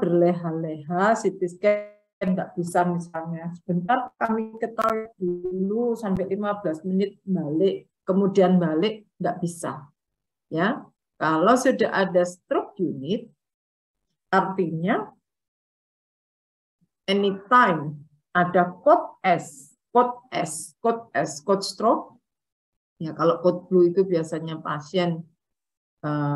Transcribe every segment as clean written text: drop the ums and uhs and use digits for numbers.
berleha-leha, CT scan nggak bisa misalnya. Sebentar kami ke toilet dulu sampai 15 menit balik, kemudian balik, nggak bisa. Ya, kalau sudah ada stroke unit, artinya anytime ada code S, code stroke. Ya, kalau code blue itu biasanya pasien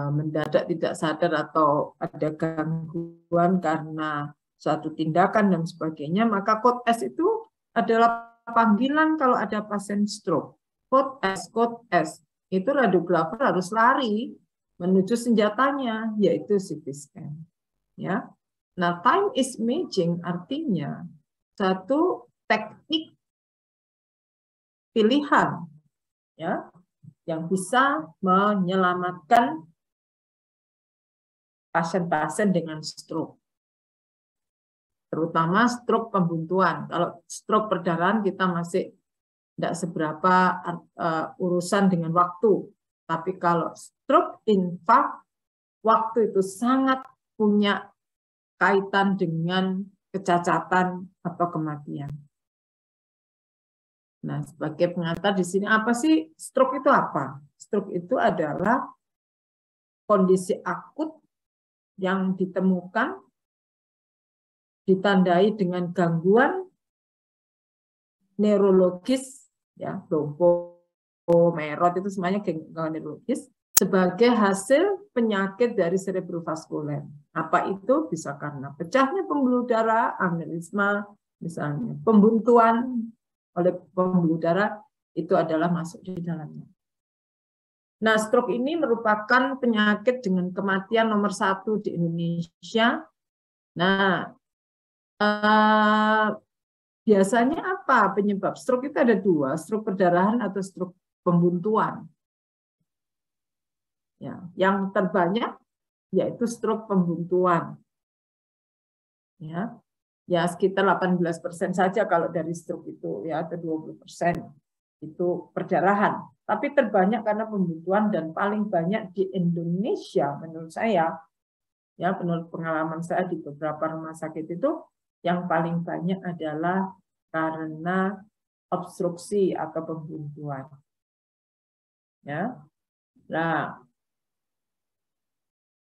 mendadak tidak sadar atau ada gangguan karena suatu tindakan dan sebagainya, maka code S itu adalah panggilan kalau ada pasien stroke. Code S, itu radiografer harus lari menuju senjatanya, yaitu CT scan. Ya. Nah, time is imaging artinya satu teknik pilihan, ya, yang bisa menyelamatkan pasien-pasien dengan stroke. Terutama stroke pembuntuan. Kalau stroke perdarahan kita masih tidak seberapa urusan dengan waktu. Tapi kalau stroke infark, waktu itu sangat punya kaitan dengan kecacatan atau kematian. Nah, sebagai pengantar di sini, apa sih stroke itu apa? Stroke itu adalah kondisi akut yang ditemukan ditandai dengan gangguan neurologis, ya, merot itu semuanya gangguan neurologis sebagai hasil penyakit dari cerebrovaskuler. Apa itu? Bisa karena pecahnya pembuluh darah, aneurisma, misalnya pembuntuan oleh pembuluh darah, itu adalah masuk di dalamnya. Nah, stroke ini merupakan penyakit dengan kematian nomor 1 di Indonesia. Nah, biasanya apa penyebab stroke? Itu ada 2, stroke perdarahan atau stroke pembuntuan. Ya, yang terbanyak yaitu stroke pembuntuan. Ya, sekitar 18% saja kalau dari stroke itu, ya, atau 20% itu perdarahan. Tapi terbanyak karena pembuntuan dan paling banyak di Indonesia menurut saya, ya, menurut pengalaman saya di beberapa rumah sakit itu, yang paling banyak adalah karena obstruksi atau pembuntuan. Ya. Nah,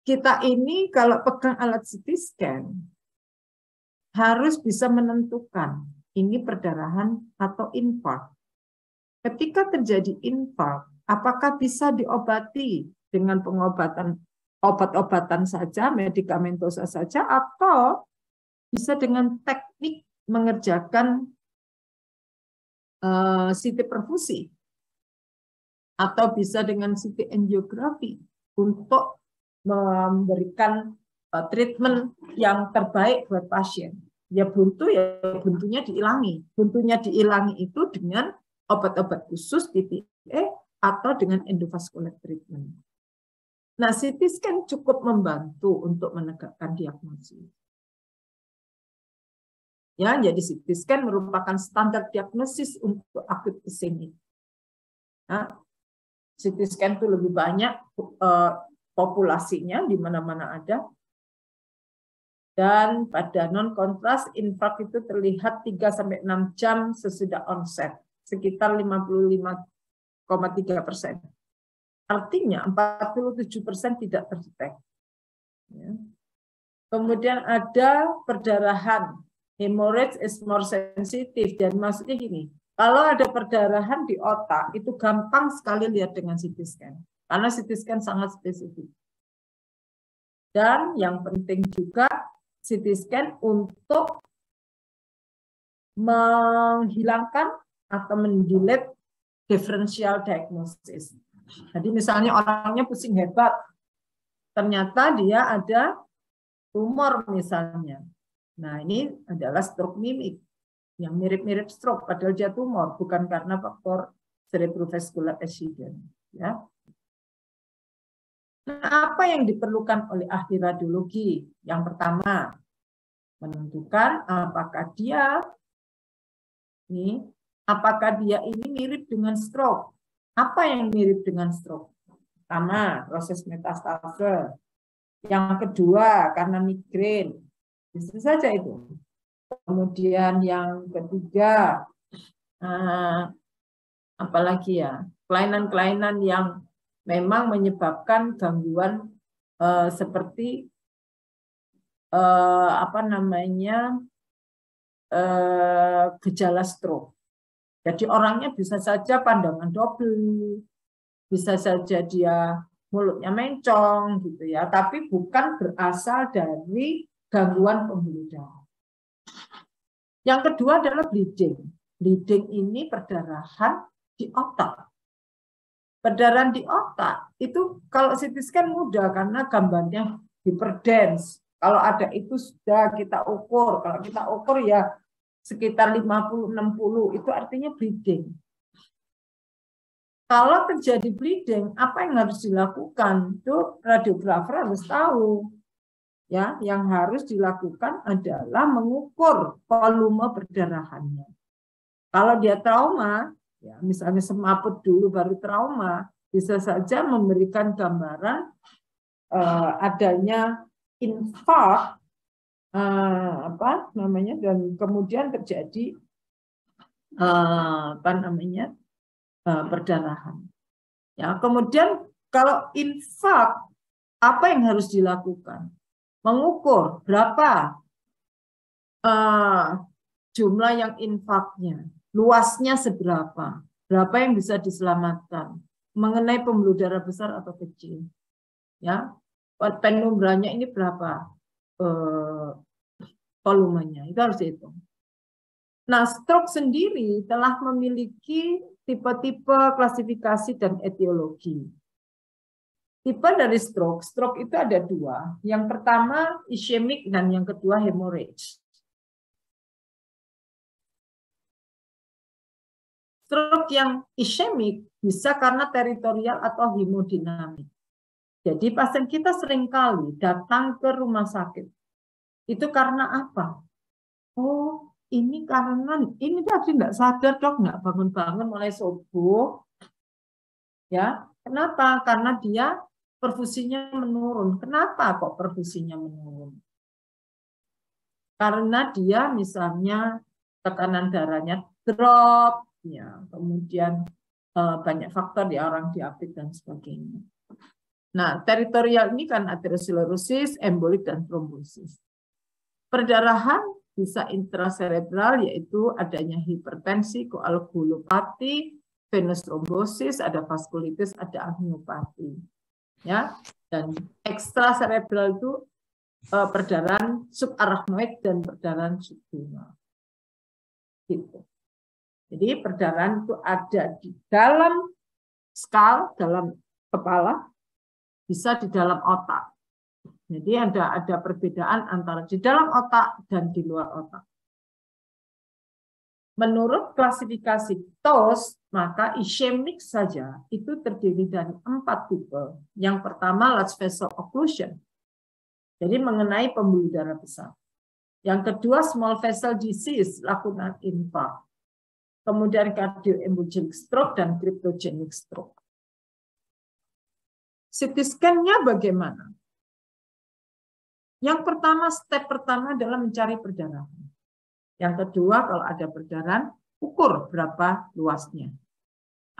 kita ini kalau pegang alat CT scan harus bisa menentukan ini perdarahan atau infark. Ketika terjadi infark, apakah bisa diobati dengan pengobatan obat-obatan saja, medikamentosa saja, atau bisa dengan teknik mengerjakan CT perfusi, atau bisa dengan CT angiografi untuk memberikan treatment yang terbaik buat pasien. Ya buntu, ya buntunya diilangi. Buntunya diilangi itu dengan obat-obat khusus PTA atau dengan endovascular treatment. Nah, CT scan cukup membantu untuk menegakkan diagnosis. Ya, jadi CT scan merupakan standar diagnosis untuk akut ischemik. Nah, CT scan itu lebih banyak populasinya di mana-mana ada. Dan pada non-kontras, infark itu terlihat 3-6 jam sesudah onset, sekitar 55,3%. Artinya 47% tidak terdeteksi. Kemudian ada perdarahan. Hemorrhage is more sensitive. Dan maksudnya gini, kalau ada perdarahan di otak, itu gampang sekali lihat dengan CT scan. Karena CT scan sangat spesifik. Dan yang penting juga, CT scan untuk menghilangkan atau mendelete differential diagnosis. Jadi misalnya orangnya pusing hebat, ternyata dia ada tumor misalnya. Nah, ini adalah stroke mimik yang mirip-mirip stroke, padahal dia tumor, bukan karena faktor cerebrovascular accident. Ya. Nah, apa yang diperlukan oleh ahli radiologi? Yang pertama, menentukan apakah dia ini mirip dengan stroke. Apa yang mirip dengan stroke? Pertama, proses metastase. Yang kedua, karena migrain. Bisa saja itu. Kemudian yang ketiga, apalagi ya, kelainan-kelainan yang memang menyebabkan gangguan seperti apa namanya gejala stroke. Jadi orangnya bisa saja pandangan double, bisa saja dia mulutnya mencong gitu ya, tapi bukan berasal dari gangguan pembuluh darah. Yang kedua adalah bleeding. Bleeding ini perdarahan di otak. Perdarahan di otak itu kalau CT scan mudah karena gambarnya hyperdense. Kalau ada itu sudah kita ukur. Kalau kita ukur ya sekitar 50-60 itu artinya bleeding. Kalau terjadi bleeding, apa yang harus dilakukan? Itu radiografer harus tahu. Ya, yang harus dilakukan adalah mengukur volume perdarahannya. Kalau dia trauma, ya misalnya semaput dulu baru trauma, bisa saja memberikan gambaran adanya infark apa namanya, dan kemudian terjadi apa namanya perdarahan. Ya, kemudian kalau infark, apa yang harus dilakukan? Mengukur berapa jumlah yang infarknya, luasnya seberapa, berapa yang bisa diselamatkan, mengenai pembuluh darah besar atau kecil. Ya, penumbranya ini berapa volumenya, itu harus dihitung. Nah, stroke sendiri telah memiliki tipe-tipe klasifikasi dan etiologi. Tipe dari stroke itu ada dua. Yang pertama ischemic dan yang kedua hemorrhage. Stroke yang ischemic bisa karena teritorial atau hemodinamik. Jadi pasien kita seringkali datang ke rumah sakit. Itu karena apa? Oh, ini karena ini tadi tidak sadar dok, nggak bangun-bangun mulai subuh. Ya, kenapa? Karena dia perfusinya menurun. Kenapa kok perfusinya menurun? Karena dia misalnya tekanan darahnya drop, ya, kemudian banyak faktor di orang diabetes dan sebagainya. Nah, teritorial ini kan aterosklerosis, embolik dan trombosis. Perdarahan bisa intracerebral, yaitu adanya hipertensi, koagulopati, venous thrombosis, ada vaskulitis, ada angiopati. Ya, dan ekstracerebral itu perdarahan subarachnoid dan perdarahan subdural. Gitu. Jadi perdarahan itu ada di dalam skal, dalam kepala, bisa di dalam otak. Jadi ada perbedaan antara di dalam otak dan di luar otak. Menurut klasifikasi TOS, maka ischemic saja itu terdiri dari 4 tipe. Yang pertama large vessel occlusion. Jadi mengenai pembuluh darah besar. Yang kedua small vessel disease, lakukan infark. Kemudian cardioembolic stroke dan cryptogenic stroke. CT scan-nya bagaimana? Yang pertama, step pertama adalah mencari perdarahan. Yang kedua, kalau ada perdarahan, ukur berapa luasnya.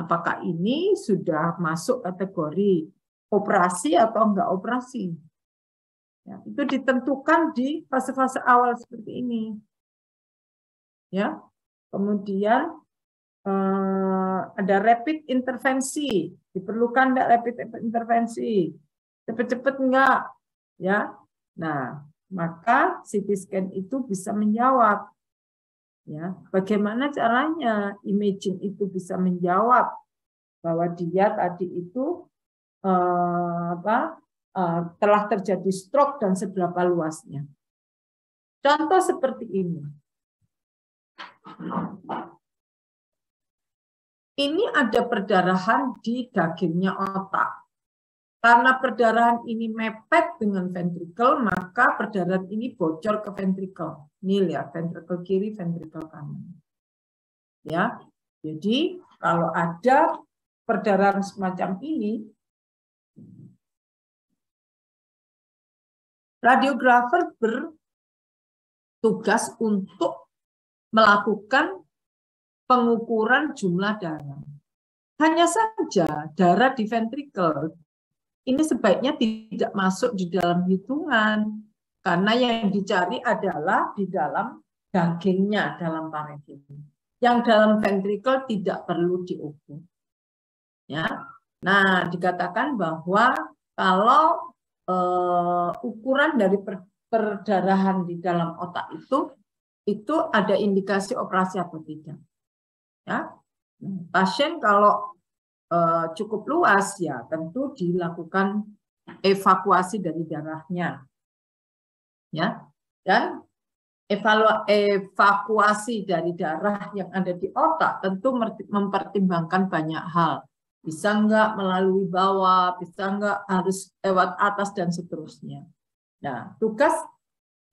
Apakah ini sudah masuk kategori operasi atau enggak operasi? Ya, itu ditentukan di fase-fase awal seperti ini. Ya, kemudian ada rapid intervensi, diperlukan enggak rapid intervensi, cepat-cepat enggak, ya. Nah, maka CT scan itu bisa menjawab, ya. Bagaimana caranya imaging itu bisa menjawab bahwa dia tadi itu telah terjadi stroke dan seberapa luasnya. Contoh seperti ini. Ini ada perdarahan di dagingnya otak. Karena perdarahan ini mepet dengan ventrikel, maka perdarahan ini bocor ke ventrikel. Ini lihat, ventrikel kiri, ventrikel kanan. Ya, jadi kalau ada perdarahan semacam ini, radiografer tugas untuk melakukan pengukuran jumlah darah. Hanya saja darah di ventrikel ini sebaiknya tidak masuk di dalam hitungan, karena yang dicari adalah di dalam dagingnya, dalam parenkim. Yang dalam ventrikel tidak perlu diukur. Ya. Nah, dikatakan bahwa kalau ukuran dari perdarahan di dalam otak itu ada indikasi operasi atau tidak. Ya. Pasien kalau cukup luas, ya tentu dilakukan evakuasi dari darahnya, ya, dan evakuasi dari darah yang ada di otak tentu mempertimbangkan banyak hal. Bisa nggak melalui bawah, bisa nggak harus lewat atas, dan seterusnya. Nah, tugas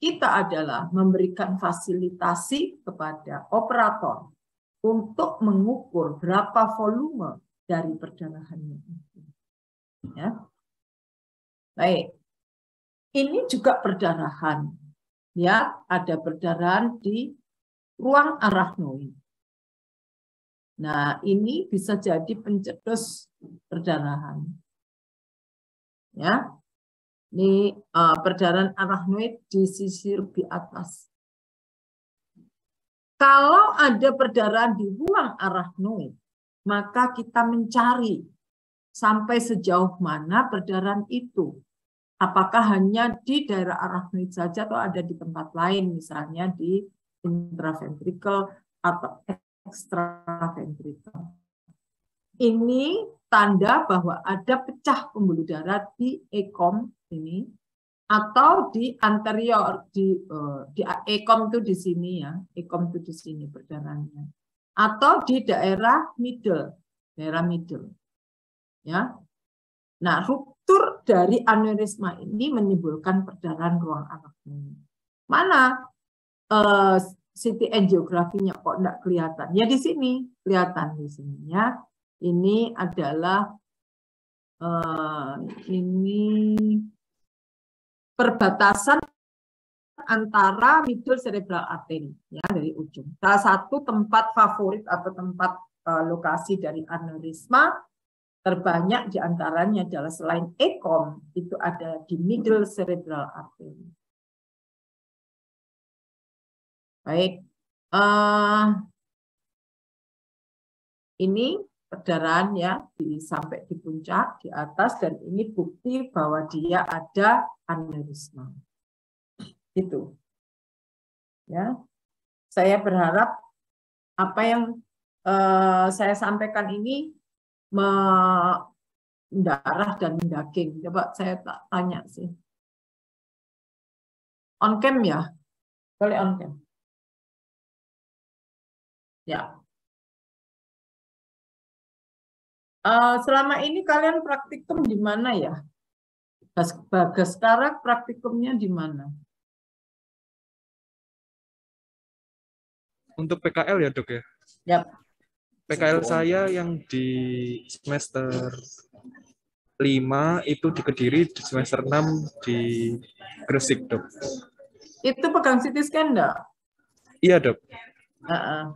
kita adalah memberikan fasilitasi kepada operator untuk mengukur berapa volume dari perdarahannya. Ya. Baik. Ini juga perdarahan. Ya, ada perdarahan di ruang arachnoid. Nah, ini bisa jadi pencetus perdarahan. Ya. Ini perdarahan arachnoid di sisi lebih atas. Kalau ada perdarahan di ruang arachnoid, maka kita mencari sampai sejauh mana perdarahan itu. Apakah hanya di daerah arachnoid saja atau ada di tempat lain, misalnya di intraventrikel atau extraventrikel. Ini tanda bahwa ada pecah pembuluh darah di ekom ini, atau di anterior, di ekom itu di sini ya, ekom itu di sini perdarahannya. Atau di daerah middle, ya. Nah, ruptur dari aneurisma ini menimbulkan perdarahan ruang arachnoid. Mana CT angiografinya kok enggak kelihatan? Ya di sini, kelihatan di sini ya. Ini adalah ini perbatasan antara middle cerebral artery ya, dari ujung. Salah satu tempat favorit atau tempat lokasi dari aneurisma terbanyak diantaranya adalah selain ekom itu ada di middle cerebral artery. Baik, ini perdarahan ya sampai di puncak di atas, dan ini bukti bahwa dia ada aneurisma. Itu ya, saya berharap apa yang saya sampaikan ini mendarah dan mendaging. Coba saya tanya sih, on cam ya, boleh on cam ya. Selama ini kalian praktikum di mana ya? Bagas sekarang praktikumnya di mana? Untuk PKL ya dok ya? Ya. PKL saya yang di semester 5 itu di Kediri, di semester 6 di Gresik dok. Itu pegang CT scan enggak? Iya dok.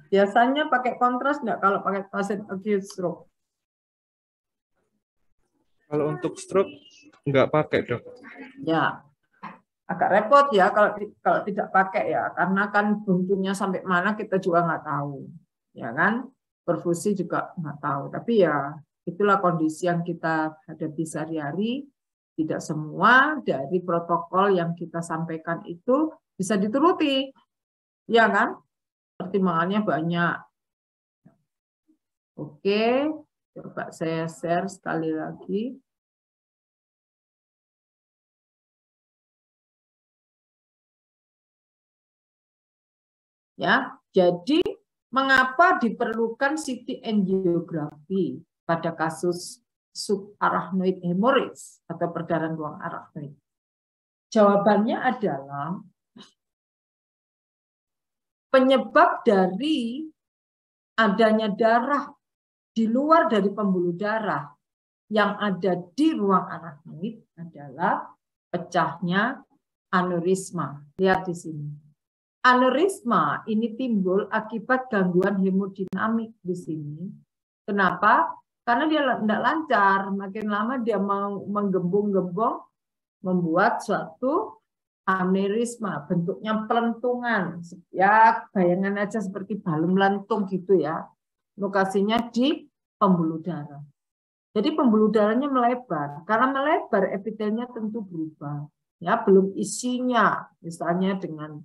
Biasanya pakai kontras enggak kalau pakai pasien acute stroke? Kalau untuk stroke enggak pakai dok. Ya. Agak repot ya kalau tidak pakai ya, karena kan buntunya sampai mana kita juga nggak tahu, ya kan? Perfusi juga nggak tahu. Tapi ya itulah kondisi yang kita hadapi sehari-hari. Tidak semua dari protokol yang kita sampaikan itu bisa dituruti, ya kan? Pertimbangannya banyak. Oke, coba saya share sekali lagi. Ya, jadi mengapa diperlukan CT angiografi pada kasus subarachnoid hemorrhage atau perdarahan ruang arachnoid? Jawabannya adalah penyebab dari adanya darah di luar dari pembuluh darah yang ada di ruang arachnoid adalah pecahnya aneurisma. Lihat di sini. Aneurisma ini timbul akibat gangguan hemodinamik di sini. Kenapa? Karena dia tidak lancar, makin lama dia mau menggembung-gembung, membuat suatu aneurisma, bentuknya pelentungan. Ya, bayangan aja seperti balon melentung gitu ya. Lokasinya di pembuluh darah. Jadi pembuluh darahnya melebar. Karena melebar, epitelnya tentu berubah. Ya, belum isinya, misalnya dengan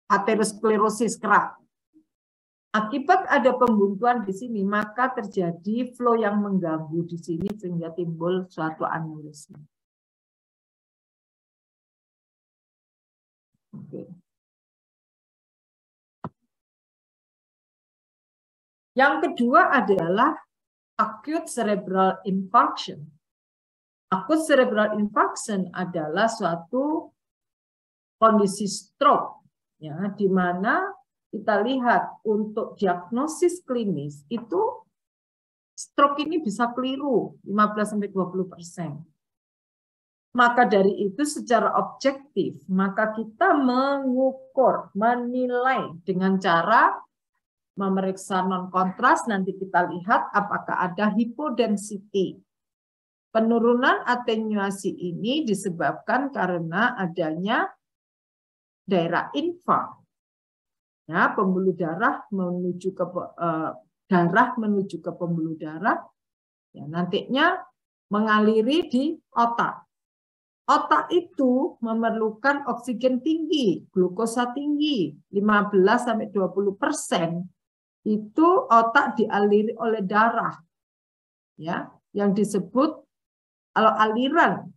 aterosklerosis kerak. Akibat ada pembuntuan di sini, maka terjadi flow yang mengganggu di sini sehingga timbul suatu aneurisma. Oke. Yang kedua adalah acute cerebral infarction. Acute cerebral infarction adalah suatu kondisi stroke, ya, di mana kita lihat untuk diagnosis klinis itu stroke ini bisa keliru 15-20%. Maka dari itu secara objektif, maka kita mengukur, menilai dengan cara memeriksa non-kontras, nanti kita lihat apakah ada hipodensity. Penurunan atenuasi ini disebabkan karena adanya daerah infark. Ya, pembuluh darah menuju ke pembuluh darah, ya, nantinya mengaliri di otak. Otak itu memerlukan oksigen tinggi, glukosa tinggi, 15-20%. Itu otak dialiri oleh darah, ya, yang disebut kalau aliran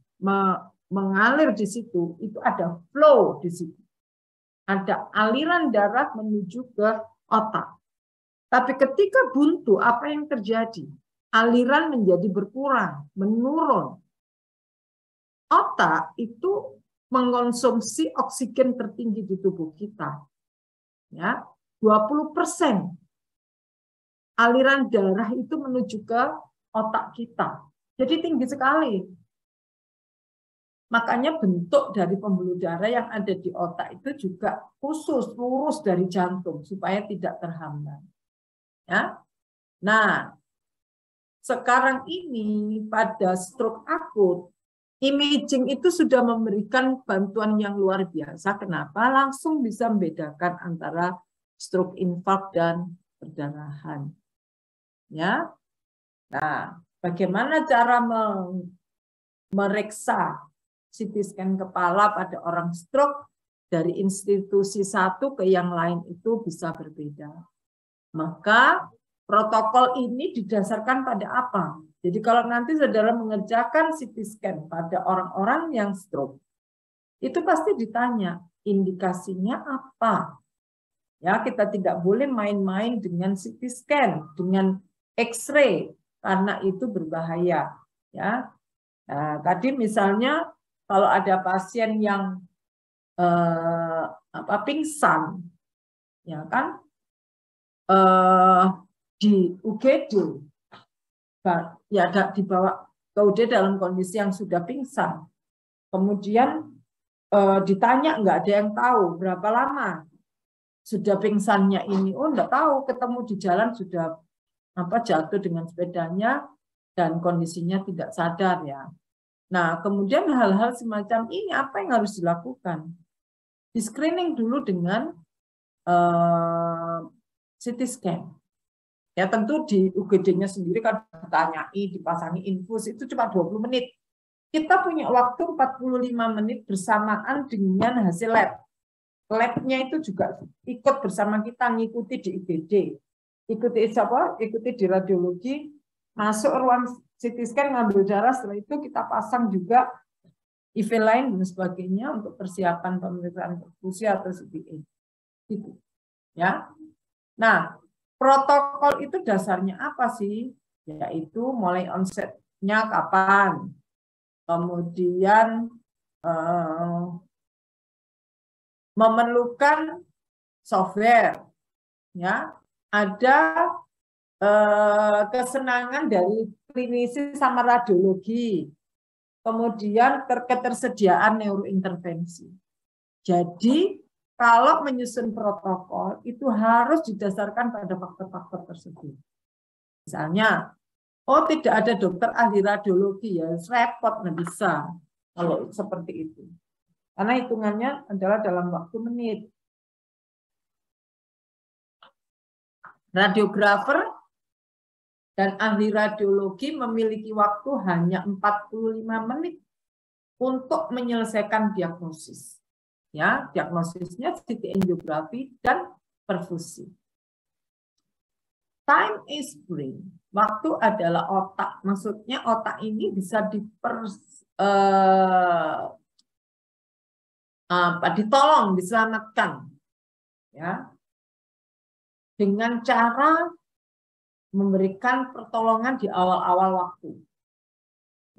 mengalir di situ, itu ada flow di situ. Ada aliran darah menuju ke otak. Tapi ketika buntu, apa yang terjadi? Aliran menjadi berkurang, menurun. Otak itu mengkonsumsi oksigen tertinggi di tubuh kita. Ya, 20% aliran darah itu menuju ke otak kita. Jadi tinggi sekali. Makanya bentuk dari pembuluh darah yang ada di otak itu juga khusus, lurus dari jantung supaya tidak terhambat. Ya. Nah, sekarang ini pada stroke akut, imaging itu sudah memberikan bantuan yang luar biasa. Kenapa? Langsung bisa membedakan antara stroke infark dan perdarahan. Ya. Nah, bagaimana cara memeriksa CT scan kepala pada orang stroke dari institusi satu ke yang lain itu bisa berbeda. Maka protokol ini didasarkan pada apa? Jadi kalau nanti saudara mengerjakan CT scan pada orang-orang yang stroke, itu pasti ditanya indikasinya apa. Ya, kita tidak boleh main-main dengan CT scan, dengan X-ray karena itu berbahaya. Ya, nah, tadi misalnya kalau ada pasien yang pingsan, ya kan, di UGD, ya dibawa ke UGD dalam kondisi yang sudah pingsan. Kemudian ditanya, nggak ada yang tahu berapa lama sudah pingsannya ini. Oh, nggak tahu, ketemu di jalan sudah jatuh dengan sepedanya dan kondisinya tidak sadar ya. Nah, kemudian hal-hal semacam ini apa yang harus dilakukan? Di screening dulu dengan CT scan. Ya tentu di UGD-nya sendiri kan ditanyai, dipasangi infus, itu cuma 20 menit. Kita punya waktu 45 menit bersamaan dengan hasil lab. Lab-nya itu juga ikut bersama kita, ngikuti di IGD. Ikuti di radiologi, masuk ruang CT scan, ngambil darah, setelah itu kita pasang juga IV line dan sebagainya untuk persiapan pemeriksaan perfusi atau CTA. Gitu. Ya. Nah, protokol itu dasarnya apa sih? Yaitu mulai onsetnya kapan, kemudian memerlukan software, ya, ada kesenangan dari klinisi sama radiologi, kemudian ketersediaan neurointervensi. Jadi kalau menyusun protokol itu harus didasarkan pada faktor-faktor tersebut. Misalnya, oh tidak ada dokter ahli radiologi, ya repot, nggak bisa kalau seperti itu. Karena hitungannya adalah dalam waktu menit. Radiografer dan ahli radiologi memiliki waktu hanya 45 menit untuk menyelesaikan diagnosis. Ya, diagnosisnya CT angiografi dan perfusi. Time is brain. Waktu adalah otak. Maksudnya otak ini bisa ditolong, diselamatkan, ya, dengan cara memberikan pertolongan di awal-awal waktu.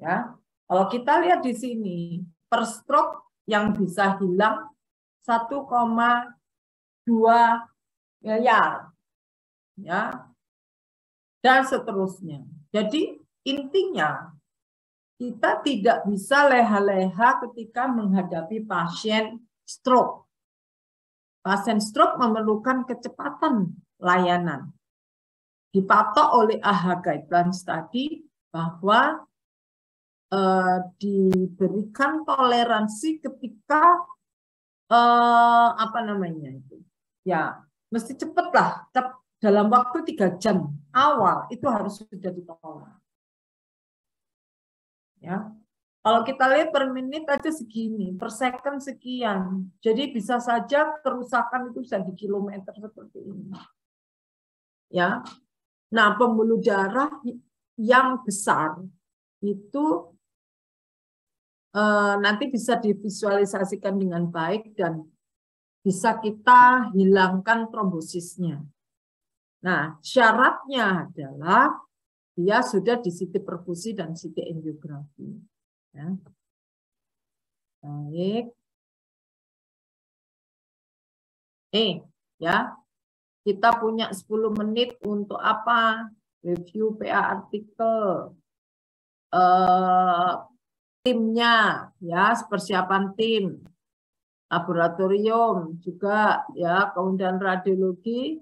Ya, kalau kita lihat di sini, per stroke yang bisa hilang 1,2 miliar, ya, dan seterusnya. Jadi intinya kita tidak bisa leha-leha ketika menghadapi pasien stroke. Pasien stroke memerlukan kecepatan layanan. Dipatok oleh AHA Guidelines tadi bahwa diberikan toleransi ketika ya mesti cepatlah, dalam waktu 3 jam awal itu harus sudah ditolong. Ya, kalau kita lihat per menit aja segini, per second sekian, jadi bisa saja kerusakan itu bisa di kilometer seperti ini. Ya, nah pembuluh darah yang besar itu nanti bisa divisualisasikan dengan baik dan bisa kita hilangkan trombosisnya. Nah, syaratnya adalah dia sudah di CT perfusi dan CT angiografi. Ya. Baik. Ya. Kita punya 10 menit untuk apa? Review PA artikel. Timnya, ya, persiapan tim. Laboratorium juga, ya, kemudian radiologi.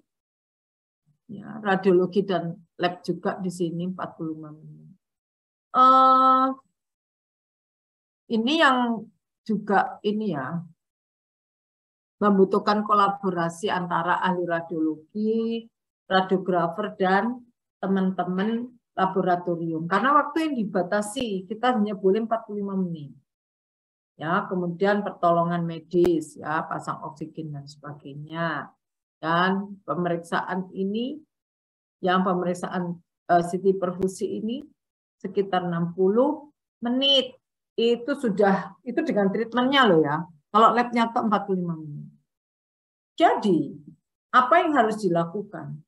Ya, radiologi dan lab juga di sini 45 menit. Ini yang juga ini ya, membutuhkan kolaborasi antara ahli radiologi, radiografer, dan teman-teman laboratorium. Karena waktu yang dibatasi, kita hanya boleh 45 menit. Ya, kemudian pertolongan medis, ya, pasang oksigen dan sebagainya. Dan pemeriksaan ini, yang pemeriksaan CT perfusi ini sekitar 60 menit. Itu sudah, itu dengan treatmentnya loh ya. Kalau labnya 45 menit. Jadi, apa yang harus dilakukan?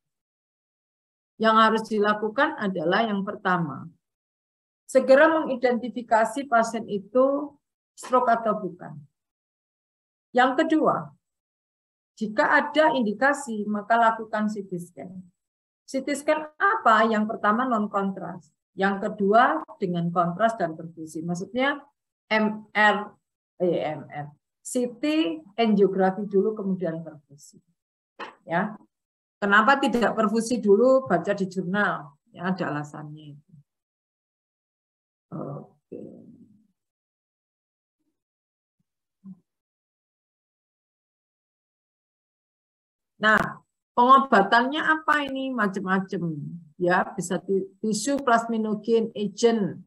Yang harus dilakukan adalah yang pertama, segera mengidentifikasi pasien itu stroke atau bukan. Yang kedua, jika ada indikasi, maka lakukan CT scan. CT scan apa? Yang pertama non-kontras. Yang kedua dengan kontras dan perfusi. Maksudnya CT angiografi dulu kemudian perfusi. Ya. Kenapa tidak perfusi dulu? Baca di jurnal. Ya, ada alasannya itu. Oke. Nah, pengobatannya apa ini? Macam-macam. Ya, bisa tisu plasminogen agent,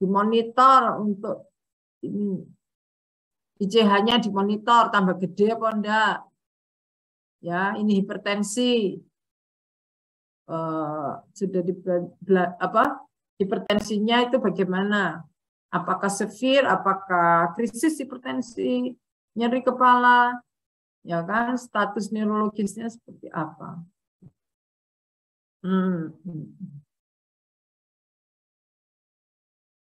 dimonitor untuk ini. ICH-nya dimonitor tambah gede apa enggak? Ya, ini hipertensi. Sudah hipertensinya itu bagaimana? Apakah severe, apakah krisis hipertensi, nyeri kepala, ya kan? Status neurologisnya seperti apa? Nah,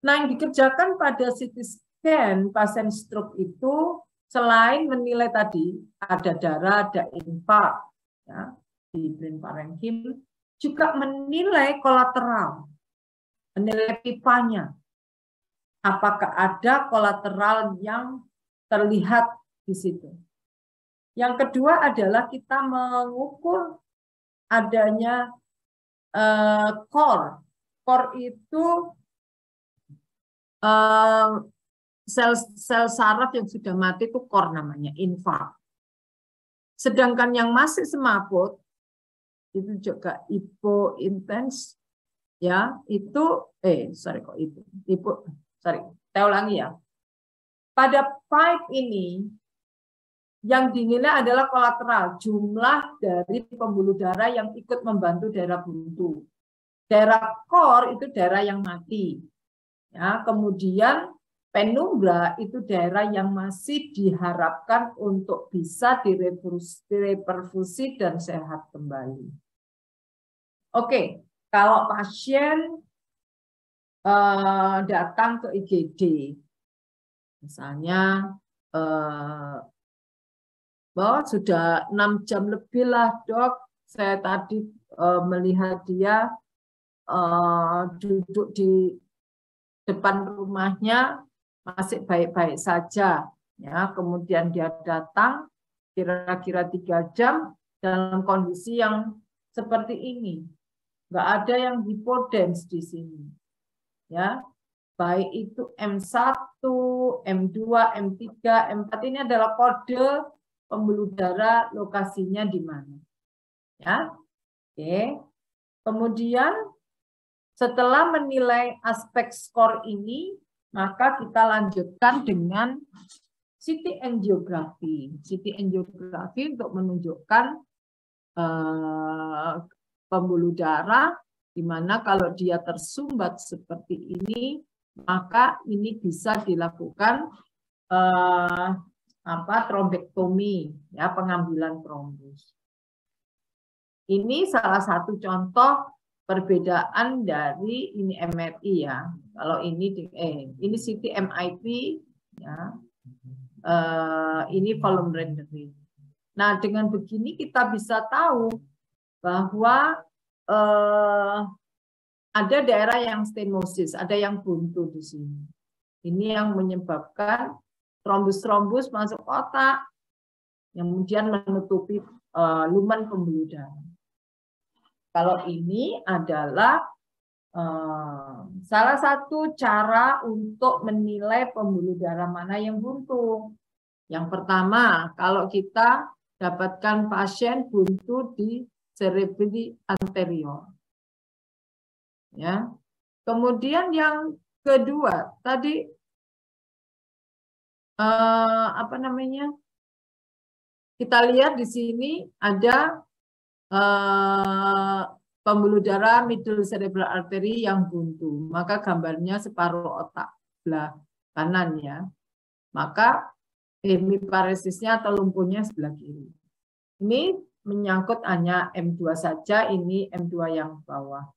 yang dikerjakan pada CT scan pasien stroke itu selain menilai tadi ada darah, ada infak, ya, di brain parenchyma, juga menilai kolateral, menilai pipanya. Apakah ada kolateral yang terlihat di situ. Yang kedua adalah kita mengukur adanya core. Core itu sel saraf yang sudah mati itu core namanya, infark. Sedangkan yang masih semaput itu juga hipointens, ya itu saya ulangi ya. Pada pipe ini yang dinilai adalah kolateral, jumlah dari pembuluh darah yang ikut membantu daerah buntu. Daerah core itu daerah yang mati. Ya, kemudian penumbra itu daerah yang masih diharapkan untuk bisa direperfusi dan sehat kembali. Oke, kalau pasien datang ke IGD, misalnya bahwa sudah 6 jam lebih lah dok, saya tadi melihat dia duduk di depan rumahnya masih baik-baik saja, ya. Kemudian dia datang kira-kira 3 jam dalam kondisi yang seperti ini, nggak ada yang hipodens di sini, ya. Baik itu M1, M2, M3, M4 ini adalah kode pembuluh darah, lokasinya di mana, ya. Oke. Kemudian setelah menilai aspek skor ini, maka kita lanjutkan dengan CT angiografi. CT angiografi untuk menunjukkan pembuluh darah, di mana kalau dia tersumbat seperti ini, maka ini bisa dilakukan trombektomi, ya, pengambilan trombus. Ini salah satu contoh perbedaan dari ini MRI, ya. Kalau ini CT MIP, ya. Ini volume rendering. Nah, dengan begini kita bisa tahu bahwa ada daerah yang stenosis, ada yang buntu di sini. Ini yang menyebabkan trombus-trombus masuk otak, yang kemudian menutupi lumen pembuluh darah. Kalau ini adalah salah satu cara untuk menilai pembuluh darah mana yang buntu. Yang pertama, kalau kita dapatkan pasien buntu di cerebri anterior. Ya. Kemudian yang kedua, tadi kita lihat di sini ada pembuluh darah middle cerebral artery yang buntu, maka gambarnya separuh otak sebelah kanan, ya. Maka hemiparesisnya atau lumpuhnya sebelah kiri. Ini menyangkut hanya M2 saja, ini M2 yang bawah.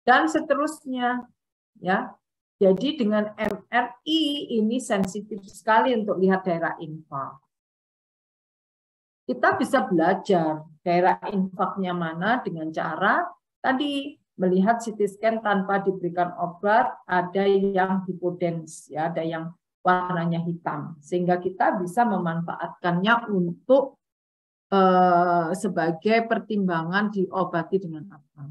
Dan seterusnya, ya. Jadi dengan MRI ini sensitif sekali untuk lihat daerah infark. Kita bisa belajar daerah infaknya mana dengan cara tadi melihat CT scan tanpa diberikan obat, ada yang hipodens, ya, ada yang warnanya hitam, sehingga kita bisa memanfaatkannya untuk sebagai pertimbangan diobati dengan apa,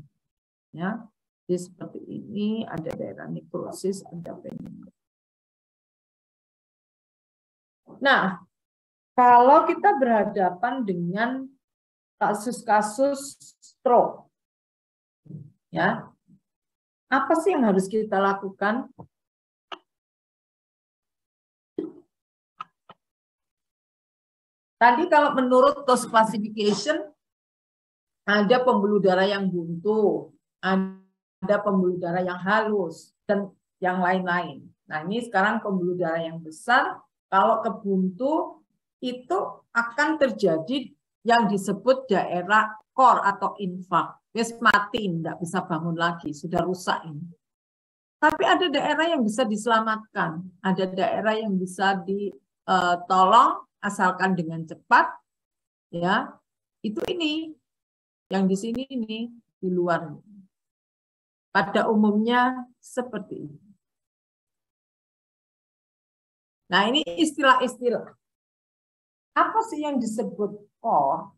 ya. Jadi seperti ini, ada daerah nekrosis, ada penumbra. Nah, kalau kita berhadapan dengan kasus-kasus stroke, ya, apa sih yang harus kita lakukan? Tadi kalau menurut Toss Classification, ada pembuluh darah yang buntu, ada pembuluh darah yang halus, dan yang lain-lain. Nah, ini sekarang pembuluh darah yang besar, kalau kebuntu, itu akan terjadi yang disebut daerah core atau infark. Wes mati, tidak bisa bangun lagi, sudah rusak ini. Tapi ada daerah yang bisa diselamatkan, ada daerah yang bisa ditolong asalkan dengan cepat, ya. Itu ini, yang di sini ini, di luar. Pada umumnya seperti ini. Nah, ini istilah-istilah. Apa sih yang disebut core?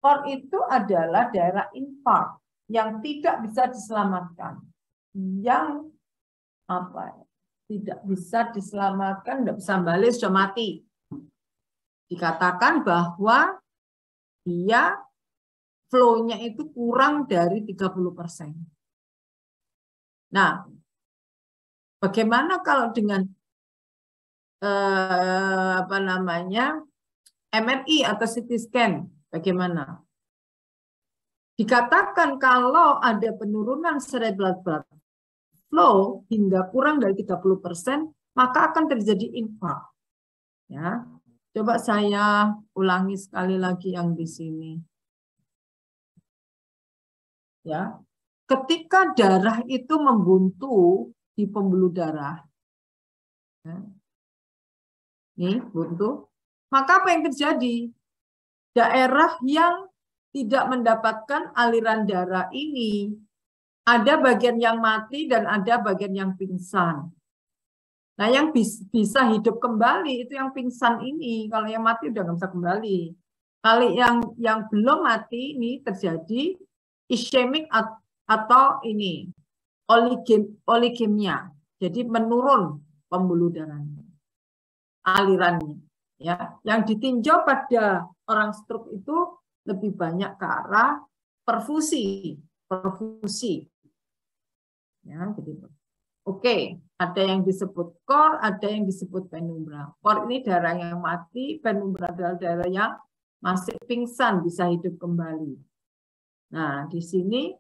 Core itu adalah daerah infark yang tidak bisa diselamatkan. Yang apa? Tidak bisa diselamatkan, tidak bisa balik, sudah mati. Dikatakan bahwa dia flow-nya itu kurang dari 30%. Nah, bagaimana kalau dengan apa namanya MRI atau CT scan? Bagaimana? Dikatakan kalau ada penurunan cerebral blood flow hingga kurang dari 30%, maka akan terjadi infark. Ya, coba saya ulangi sekali lagi yang di sini. Ya, ketika darah itu membuntu di pembuluh darah, ya, nih buntu, maka apa yang terjadi? Daerah yang tidak mendapatkan aliran darah ini, ada bagian yang mati dan ada bagian yang pingsan. Nah, yang bisa hidup kembali itu yang pingsan ini. Kalau yang mati udah nggak bisa kembali. Kalau yang belum mati ini terjadi ischemic atau ini oligemia. Jadi menurun pembuluh darahnya, alirannya. Ya, yang ditinjau pada orang stroke itu lebih banyak ke arah perfusi. Ya, begitu. Oke, ada yang disebut core, ada yang disebut penumbra. Core ini darah yang mati, penumbra adalah darah yang masih pingsan, bisa hidup kembali. Nah, di sini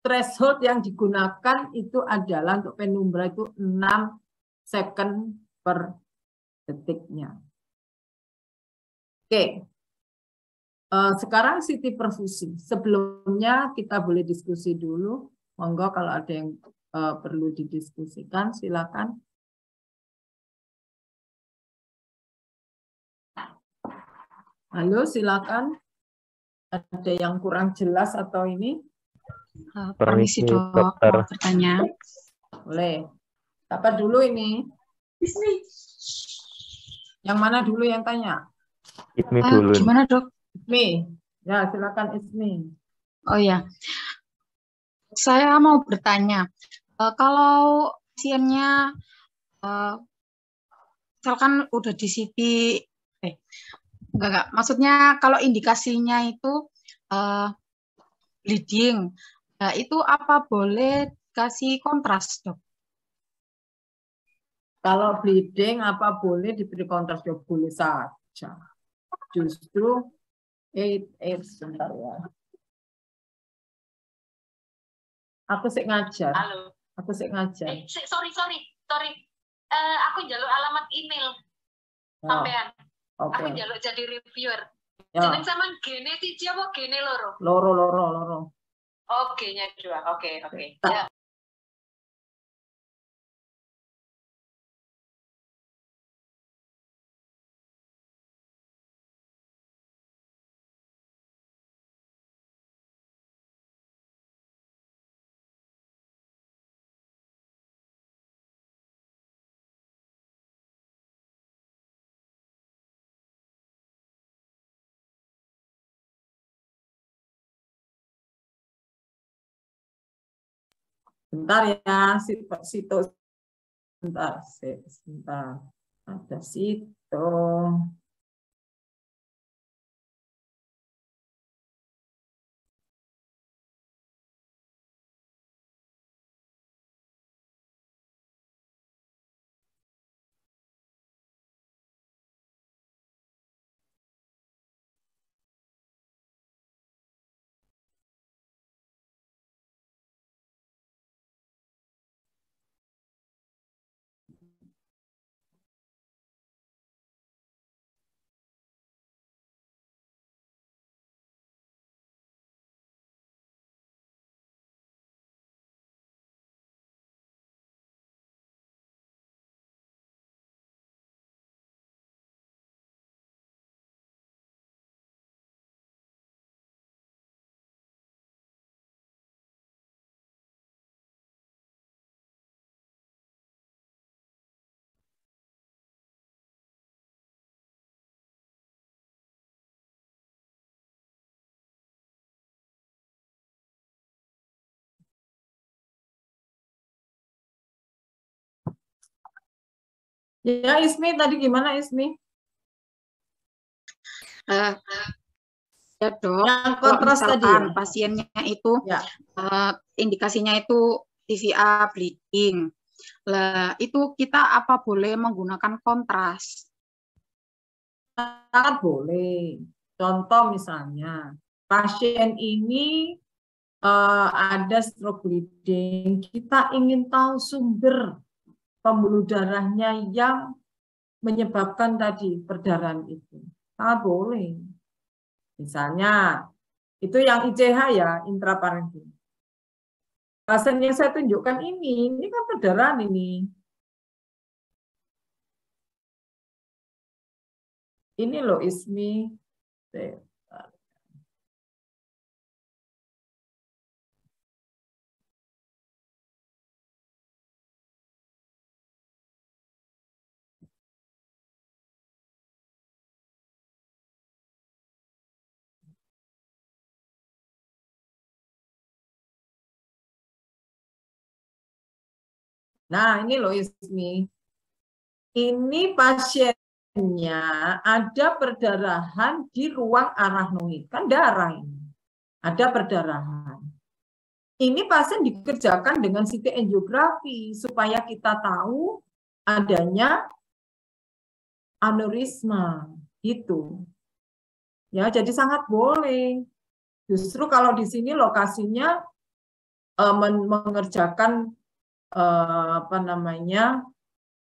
threshold yang digunakan itu adalah untuk penumbra itu 6 second per detiknya. Oke, sekarang CT perfusi. Sebelumnya kita boleh diskusi dulu. Monggo kalau ada yang perlu didiskusikan, silakan. Halo, silakan. Ada yang kurang jelas atau ini? Permisi dok, mau bertanya. Boleh. Apa dulu ini? Yang mana dulu yang tanya? Ismi dulu. Gimana dok? Ismi. Ya, silakan Ismi. Oh ya, saya mau bertanya. Kalau pasiennya misalkan udah di CT, enggak, maksudnya kalau indikasinya itu bleeding, nah, itu apa boleh kasih kontras dok? Kalau bleeding apa boleh diberi kontras? Ya boleh saja. Justru sebentar ya. Aku sih ngajar. Halo. Aku sih ngajar. Sorry. Aku jalur alamat email sampean. Okay. Aku jalur jadi reviewer. Ya. Jeneng sampean gene siji apa gene loro? Loro. Oh, G-nya 2. Oke. Ya. Bentar ya, situ. Sebentar. Ada situ. Ya, Ismi tadi gimana Ismi? Ya dok, Yang kalau kontras tadi misalkan ya? pasiennya itu Ya. indikasinya itu TVA bleeding, lah itu kita apa boleh menggunakan kontras? Sangat boleh. Contoh misalnya, pasien ini ada stroke bleeding, kita ingin tahu sumber pembuluh darahnya yang menyebabkan tadi perdarahan itu. Sangat boleh. Misalnya, itu yang ICH ya, intraparenkim. Pasien yang saya tunjukkan ini kan perdarahan ini. Ini loh Ismi. Nah, ini loh Ismi. Ini pasiennya ada perdarahan di ruang arachnoid. Kan darah ini. Ada perdarahan. Ini pasien dikerjakan dengan CT angiografi supaya kita tahu adanya aneurisma. Gitu. Ya, jadi sangat boleh. Justru kalau di sini lokasinya mengerjakan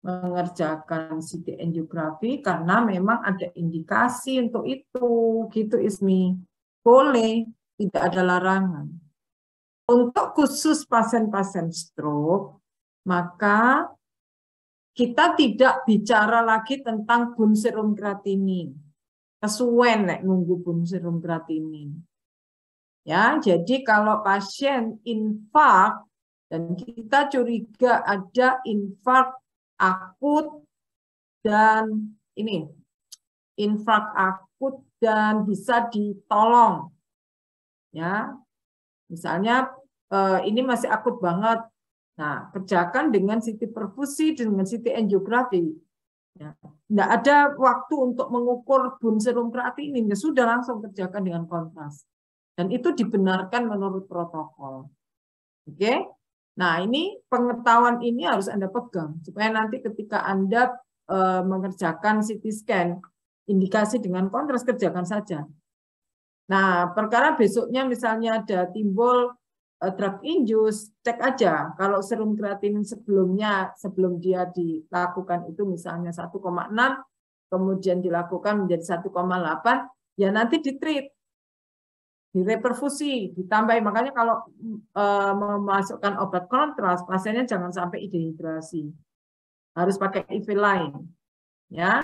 mengerjakan CT angiografi karena memang ada indikasi untuk itu, gitu Ismi. Boleh, tidak ada larangan. Untuk khusus pasien-pasien stroke, maka kita tidak bicara lagi tentang bun serum kreatinin. Kesuwen nek nunggu bun serum kreatinin. Ya, jadi kalau pasien infak dan kita curiga ada infak akut dan ini infak akut dan bisa ditolong, ya, misalnya ini masih akut banget, nah kerjakan dengan CT perfusi dengan CT angiografi, ya. Nggak ada waktu untuk mengukur bun serum kreatinin, ya sudah langsung kerjakan dengan kontras. Dan itu dibenarkan menurut protokol. Oke? Nah, ini pengetahuan ini harus Anda pegang supaya nanti ketika Anda mengerjakan CT scan, indikasi dengan kontras kerjakan saja. Nah, perkara besoknya misalnya ada timbul drug induce, cek aja kalau serum kreatinin sebelumnya sebelum dia dilakukan itu misalnya 1,6, kemudian dilakukan menjadi 1,8, ya nanti ditreat. Direperfusi, ditambah. Makanya kalau memasukkan obat kontras, pasiennya jangan sampai dehidrasi. Harus pakai IV lain. Ya.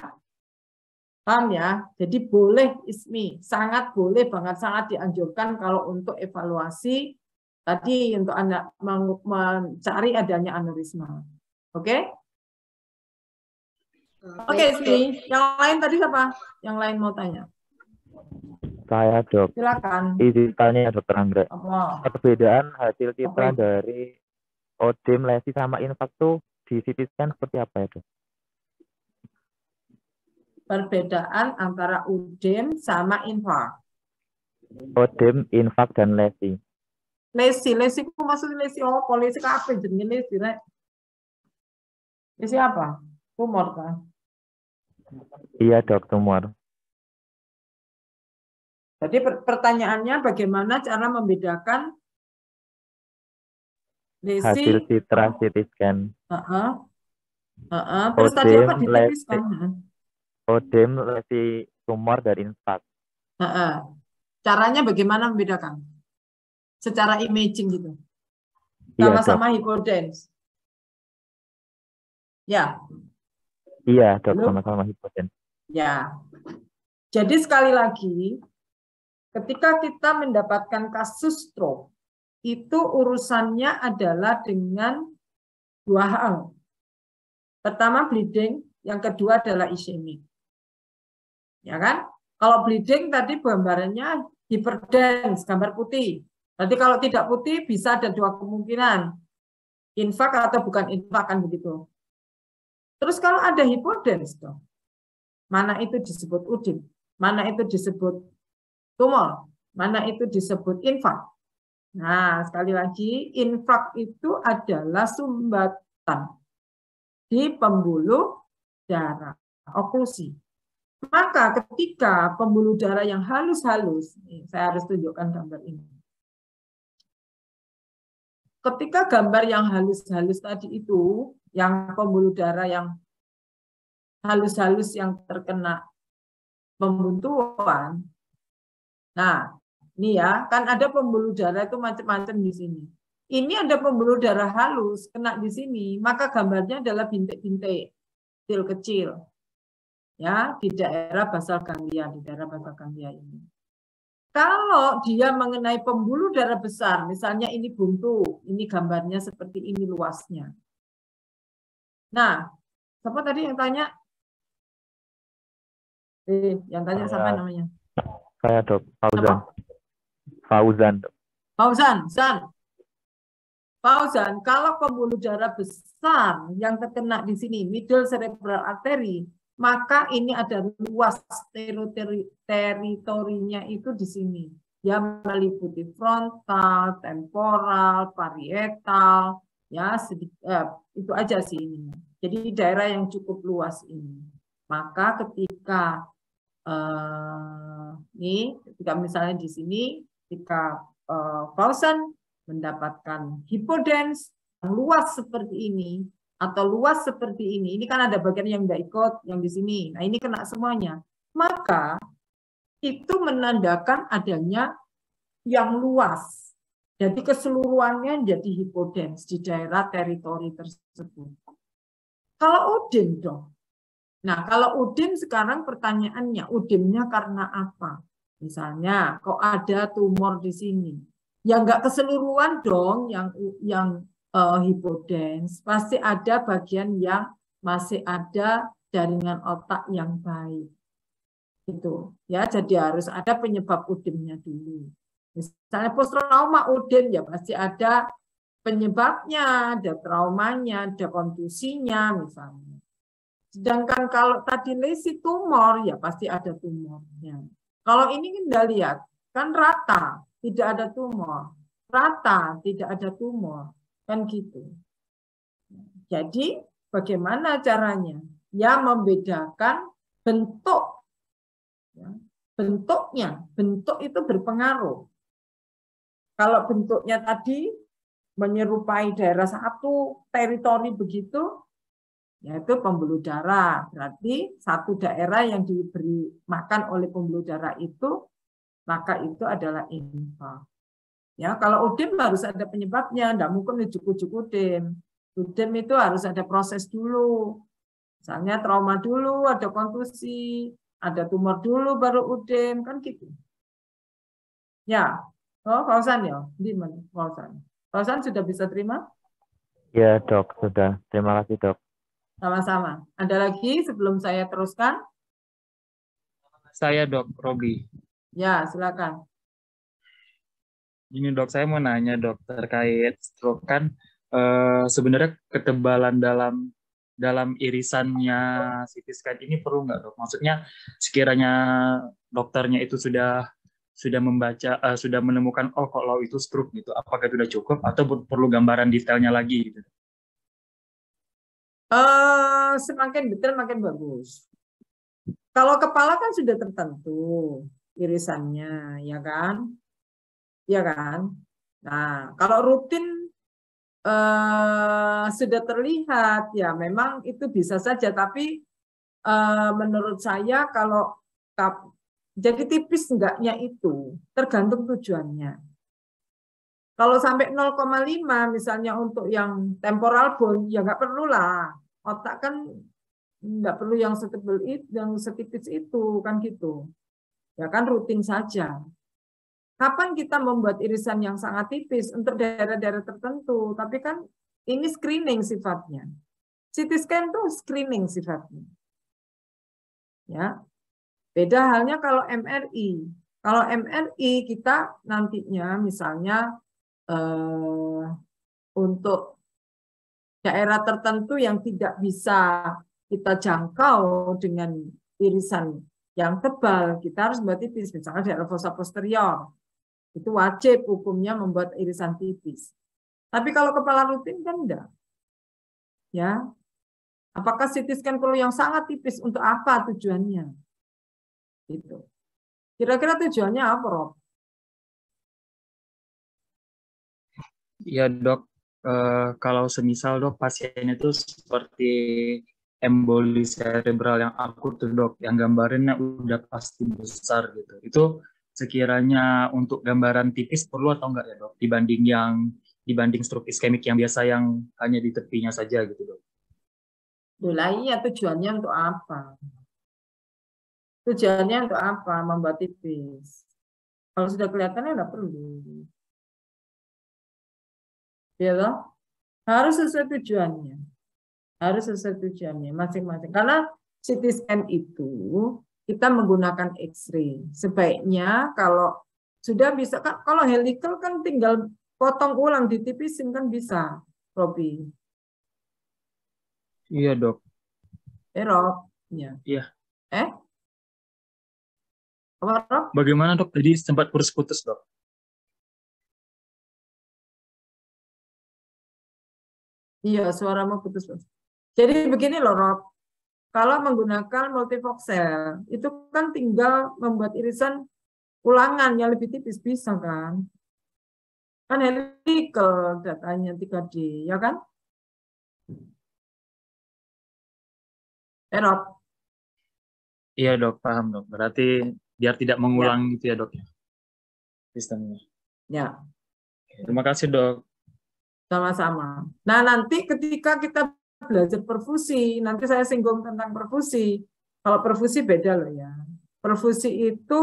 Paham ya? Jadi boleh Ismi, sangat boleh banget, sangat dianjurkan kalau untuk evaluasi tadi untuk Anda mencari adanya aneurisma. Oke? Oke, Ismi. Yang lain tadi siapa? Yang lain mau tanya? Saya dok. Silakan. Izin tanya dokter Anggra. Apa? Perbedaan hasil citra dari ODEM, lesi sama infak tuh di CT scan seperti apa ya dok? Perbedaan antara UDEM sama infak. ODEM, infak dan lesi. Lesi ku maksudnya lesi apa? Lesi apa jenenge lesi rek? Lesi apa? Tumor kan? Iya dok, tumor. Jadi pertanyaannya bagaimana cara membedakan lesi hasil citra CT scan. Terus tadi apa di CT lesi, scan? ODEM, lesi tumor dan infak. Caranya bagaimana membedakan? Secara imaging gitu. Iya, Sama-sama hipodens. Ya. Iya dok, sama-sama hipodens. Ya. Jadi sekali lagi, ketika kita mendapatkan kasus stroke, itu urusannya adalah dengan dua hal. Pertama bleeding, yang kedua adalah ischemic. Ya kan? Kalau bleeding tadi gambarannya hyperdense, gambar putih. Berarti kalau tidak putih bisa ada dua kemungkinan. Infak atau bukan infak kan begitu. Terus kalau ada hipodens dong, mana itu disebut udem, mana itu disebut tumor, mana itu disebut infak. Nah, sekali lagi, infak itu adalah sumbatan di pembuluh darah, oklusi. Maka ketika pembuluh darah yang halus-halus, saya harus tunjukkan gambar ini. Ketika gambar yang halus-halus tadi itu, yang pembuluh darah yang halus-halus yang terkena pembuntuan, nah, ini ya, kan ada pembuluh darah itu macam-macam di sini. Ini ada pembuluh darah halus kena di sini, maka gambarnya adalah bintik-bintik kecil-kecil. Ya, di daerah basal ganglia, di daerah basal ganglia ini. Kalau dia mengenai pembuluh darah besar, misalnya ini buntu, ini gambarnya seperti ini luasnya. Nah, siapa tadi yang tanya? Yang tanya siapa namanya? Saya Dok, Fauzan. Fauzan. Fauzan, kalau pembuluh darah besar yang terkena di sini, middle cerebral artery, maka ini ada luas teritorinya itu di sini. Ya, meliputi frontal, temporal, parietal, ya itu aja sih ini. Jadi daerah yang cukup luas ini. Maka ketika ketika misalnya di sini, ketika Fauzan mendapatkan hipodens yang luas seperti ini, atau luas seperti ini kan ada bagian yang tidak ikut, yang di sini. Nah, ini kena semuanya. Maka itu menandakan adanya yang luas. Jadi keseluruhannya jadi hipodens di daerah teritori tersebut. Kalau udem dong. Nah, kalau udem sekarang pertanyaannya, udemnya karena apa? Misalnya, kok ada tumor di sini? Ya nggak keseluruhan dong yang hipodens, pasti ada bagian yang masih ada jaringan otak yang baik. Itu ya, jadi harus ada penyebab udemnya dulu. Misalnya post trauma udem, ya pasti ada penyebabnya, ada traumanya, ada kontusinya misalnya. Sedangkan kalau tadi lesi tumor, ya pasti ada tumornya. Kalau ini kita lihat, kan rata, tidak ada tumor. Rata, tidak ada tumor. Kan gitu. Jadi bagaimana caranya? Ya membedakan bentuk. Ya, bentuknya, bentuk itu berpengaruh. Kalau bentuknya tadi menyerupai daerah satu teritori begitu, yaitu pembuluh darah. Berarti satu daerah yang diberi makan oleh pembuluh darah itu, maka itu adalah infak. Ya, kalau udem harus ada penyebabnya, tidak mungkin ujuk-ujuk udem. Udem itu harus ada proses dulu. Misalnya trauma dulu, ada kontusi, ada tumor dulu, baru udem, kan gitu. Ya, Fauzan ya, di mana Fauzan? Fauzan sudah bisa terima? Ya Dok, sudah. Terima kasih Dok. Sama-sama. Ada lagi sebelum saya teruskan? Saya Dok, Robi. Ya, silakan. Ini Dok, saya mau nanya Dok terkait stroke kan sebenarnya ketebalan dalam irisannya CT scan ini perlu nggak Dok? Maksudnya sekiranya dokternya itu sudah membaca, sudah menemukan oh kalau itu stroke gitu, apakah itu sudah cukup atau perlu gambaran detailnya lagi gitu? Semakin detail makin bagus. Kalau kepala kan sudah tertentu irisannya, ya kan? Ya kan? Nah, kalau rutin sudah terlihat, ya memang itu bisa saja. Tapi menurut saya kalau jadi tipis enggaknya itu tergantung tujuannya. Kalau sampai 0,5 misalnya untuk yang temporal bone, ya nggak perlu lah. Otak kan nggak perlu yang setebal itu, yang setipis itu, kan gitu. Ya kan rutin saja. Kapan kita membuat irisan yang sangat tipis untuk daerah-daerah tertentu? Tapi kan ini screening sifatnya. CT scan itu screening sifatnya. Ya. Beda halnya kalau MRI. Kalau MRI kita nantinya misalnya untuk daerah tertentu yang tidak bisa kita jangkau dengan irisan yang tebal, kita harus membuat tipis. Misalnya daerah fossa posterior, itu wajib hukumnya membuat irisan tipis. Tapi kalau kepala rutin kan enggak. Ya, apakah CT scan perlu yang sangat tipis untuk apa tujuannya? Gitu. Kira-kira tujuannya apa, Rob? Ya dok, kalau semisal dok pasien itu seperti emboli cerebral yang akut tuh dok, yang gambarannya udah pasti besar gitu. Itu sekiranya untuk gambaran tipis perlu atau enggak ya dok, dibanding stroke iskemik yang biasa yang hanya di tepinya saja gitu dok. Iya, tujuannya untuk apa? Tujuannya untuk apa? Membuat tipis. Kalau sudah kelihatan ya nggak perlu. Ya loh? Harus sesuai tujuannya. Harus sesuai tujuannya masing-masing. Karena CT scan itu kita menggunakan X-ray. Sebaiknya kalau sudah bisa, kan kalau helical kan tinggal potong ulang, ditipisin kan bisa, Robi. Iya dok. Rob? Ya. Iya. Apa, Rob? Bagaimana dok? Tadi sempat putus-putus dok. Iya, suaramu putus-putus. Jadi begini loh, Rob. Kalau menggunakan multifocal, itu kan tinggal membuat irisan ulangan yang lebih tipis, bisa kan? Kan helical datanya 3D, ya kan? Rob? Iya dok, paham dok. Berarti biar tidak mengulang gitu ya dok ya, sistemnya. Ya. Terima kasih dok. Sama-sama. Nah, nanti ketika kita belajar perfusi, nanti saya singgung tentang perfusi. Kalau perfusi beda loh ya. Perfusi itu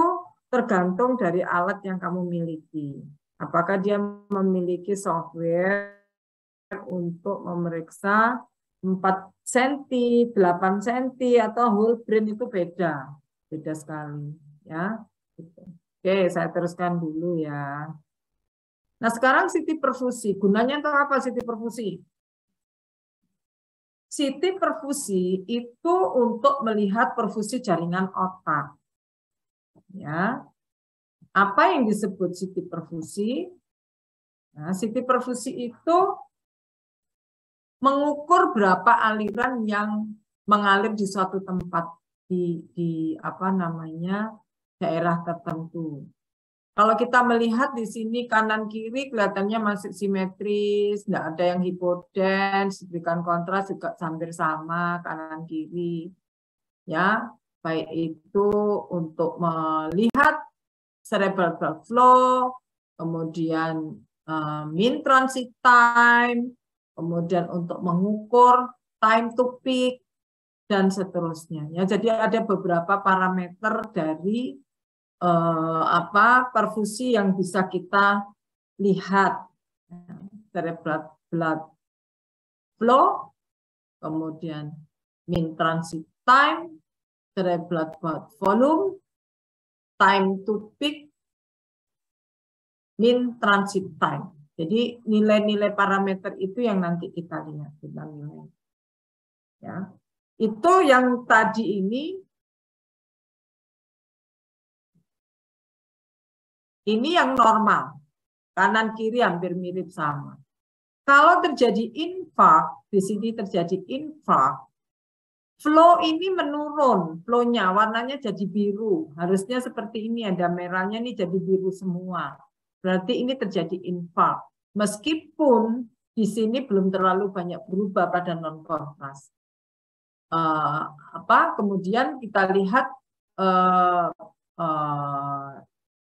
tergantung dari alat yang kamu miliki. Apakah dia memiliki software untuk memeriksa 4 cm, 8 cm, atau whole brain, itu beda. Beda sekali. Ya. Oke, saya teruskan dulu ya. Nah, sekarang CT perfusi. Gunanya untuk apa CT perfusi? CT perfusi itu untuk melihat perfusi jaringan otak. Ya. Apa yang disebut CT perfusi? Nah, CT perfusi itu mengukur berapa aliran yang mengalir di suatu tempat di apa namanya daerah tertentu. Kalau kita melihat di sini kanan kiri kelihatannya masih simetris, tidak ada yang hipodens, diberikan kontras juga hampir sama kanan kiri. Ya, baik itu untuk melihat cerebral blood flow, kemudian mean transit time, kemudian untuk mengukur time to peak, dan seterusnya. Ya, jadi ada beberapa parameter dari perfusi yang bisa kita lihat. Cerebral blood flow, kemudian mean transit time, cerebral blood volume, time to peak, mean transit time. Jadi nilai-nilai parameter itu yang nanti kita lihat, kita nilai. Ya. Itu yang tadi ini yang normal, kanan kiri hampir mirip sama. Kalau terjadi infark, di sini terjadi infark, flow ini menurun, flow-nya warnanya jadi biru. Harusnya seperti ini, ada merahnya ini jadi biru semua. Berarti ini terjadi infark. Meskipun di sini belum terlalu banyak berubah pada non-kontras. Kemudian kita lihat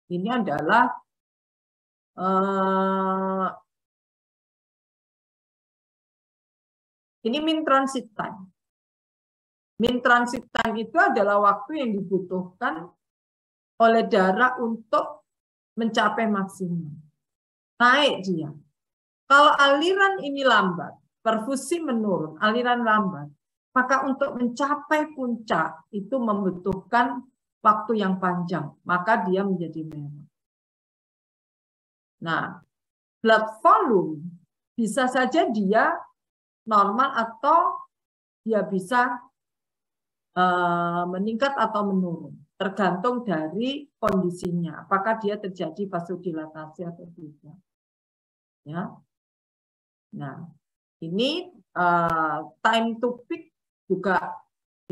ini adalah ini mean transit time. Mean transit time itu adalah waktu yang dibutuhkan oleh darah untuk mencapai maksimum. Naik dia. Kalau aliran ini lambat, perfusi menurun, aliran lambat, maka untuk mencapai puncak itu membutuhkan waktu yang panjang, maka dia menjadi merah. Nah, blood volume bisa saja dia normal atau dia bisa meningkat atau menurun, tergantung dari kondisinya, apakah dia terjadi vasodilatasi atau tidak. Ya. Nah, ini time to peak juga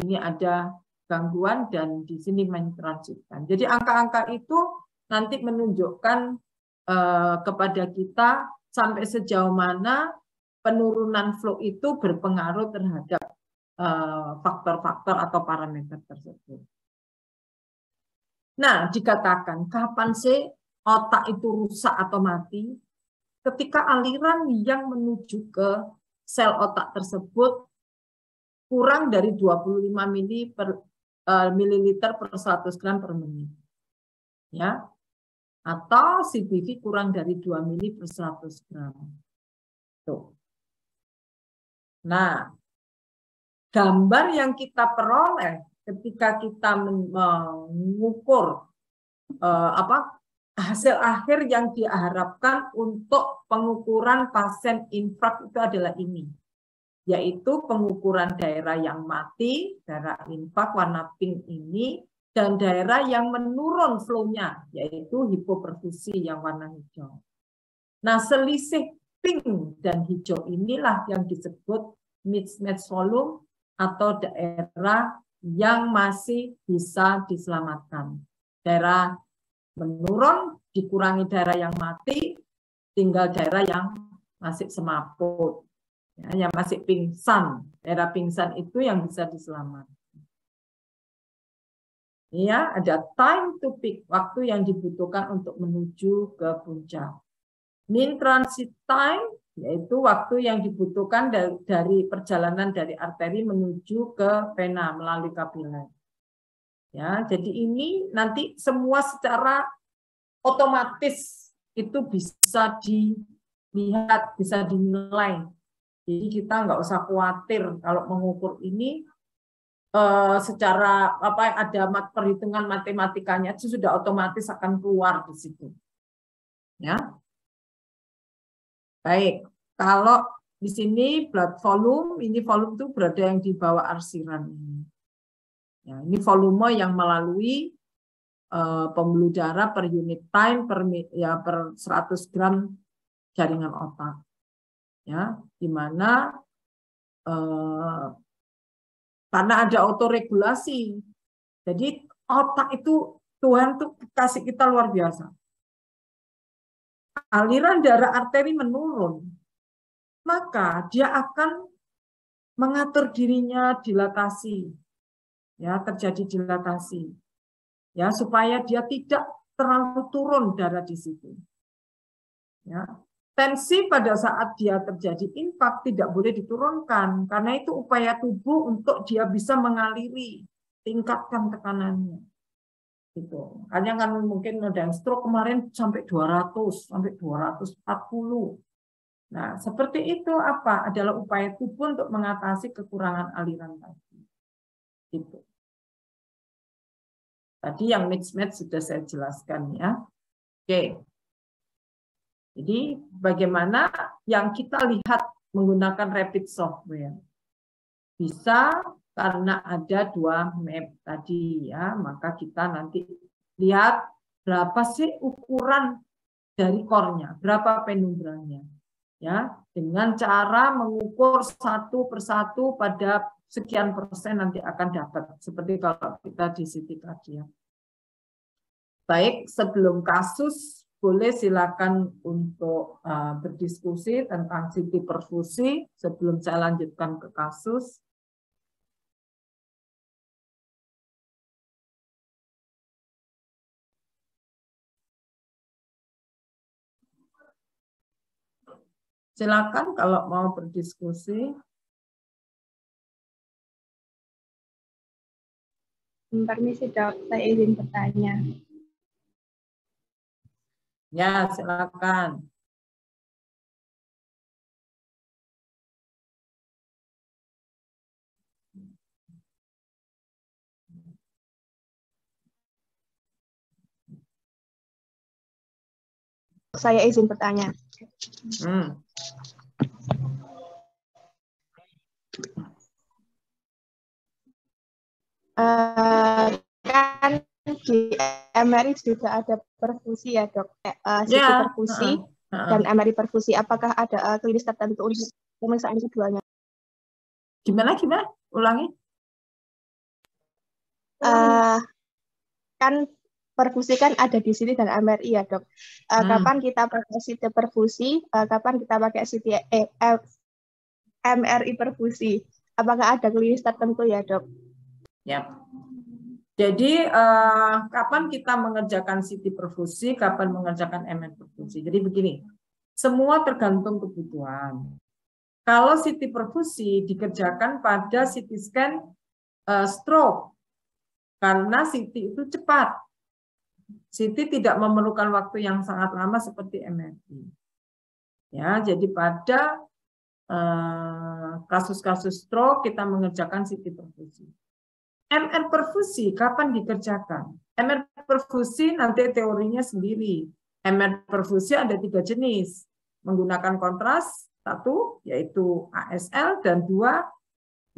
ini ada gangguan dan di sini mentransitkan. Jadi angka-angka itu nanti menunjukkan kepada kita sampai sejauh mana penurunan flow itu berpengaruh terhadap faktor-faktor atau parameter tersebut. Nah, dikatakan kapan sih otak itu rusak atau mati? Ketika aliran yang menuju ke sel otak tersebut kurang dari 25 mililiter per 100 gram per menit. Ya. Atau CPV kurang dari 2 mili per 100 gram. Tuh. Nah, gambar yang kita peroleh ketika kita mengukur hasil akhir yang diharapkan untuk pengukuran pasien infrak itu adalah ini, yaitu pengukuran daerah yang mati, daerah infak warna pink ini, dan daerah yang menurun flow-nya, yaitu hipoperfusi yang warna hijau. Nah, selisih pink dan hijau inilah yang disebut mismatch volume atau daerah yang masih bisa diselamatkan. Daerah menurun, dikurangi daerah yang mati, tinggal daerah yang masih semaput. Ya, yang masih pingsan, daerah pingsan itu yang bisa diselamatkan. Ya, ada time to peak, waktu yang dibutuhkan untuk menuju ke puncak. Mean transit time, yaitu waktu yang dibutuhkan dari perjalanan dari arteri menuju ke vena melalui kapiler. Ya, jadi ini nanti semua secara otomatis itu bisa dilihat, bisa dinilai. Jadi kita nggak usah khawatir kalau mengukur ini secara ada perhitungan matematikanya itu sudah otomatis akan keluar di situ. Ya. Baik, kalau di sini blood volume, ini volume itu berada yang di bawah arsiran ini. Ya, ini volume yang melalui pembuluh darah per unit time per 100 gram jaringan otak. Ya, di mana karena ada autoregulasi. Jadi otak itu Tuhan tuh kasih kita luar biasa. Aliran darah arteri menurun, maka dia akan mengatur dirinya dilatasi. Ya, terjadi dilatasi. Ya, supaya dia tidak terlalu turun darah di situ. Ya. Tensi pada saat dia terjadi infak tidak boleh diturunkan karena itu upaya tubuh untuk dia bisa mengaliri, tingkatkan tekanannya. Gitu. Hanya kan mungkin ada yang stroke kemarin sampai 200, sampai 240. Nah, seperti itu apa? Adalah upaya tubuh untuk mengatasi kekurangan aliran tadi. Gitu. Tadi yang mismatch sudah saya jelaskan ya. Oke. Jadi bagaimana yang kita lihat menggunakan rapid software? Bisa karena ada 2 map tadi ya, maka kita nanti lihat berapa sih ukuran dari core-nya, berapa penumbranya. Ya, dengan cara mengukur satu persatu pada sekian persen nanti akan dapat seperti kalau kita di CT tadi ya. Baik, sebelum kasus boleh silakan untuk berdiskusi tentang CT perfusi sebelum saya lanjutkan ke kasus. Silakan kalau mau berdiskusi. Permisi dok, saya izin bertanya. Ya, silakan. Saya izin bertanya. Kan di MRI juga ada perfusi ya dok, CT perfusi dan MRI perfusi. Apakah ada klinis tertentu untuk pemeriksaan keduanya? Gimana? Ulangi. Kan perfusi kan ada di sini dan MRI ya dok. Kapan kita pakai CT perfusi? Kapan kita pakai MRI perfusi? Apakah ada klinis tertentu ya dok? Ya. Jadi kapan kita mengerjakan CT perfusi, kapan mengerjakan MR perfusi. Jadi begini, semua tergantung kebutuhan. Kalau CT perfusi dikerjakan pada CT scan stroke, karena CT itu cepat. CT tidak memerlukan waktu yang sangat lama seperti MRI. Ya, jadi pada kasus-kasus stroke kita mengerjakan CT perfusi. MR perfusi kapan dikerjakan? MR perfusi nanti teorinya sendiri. MR perfusi ada 3 jenis. Menggunakan kontras, 1 yaitu ASL, dan 2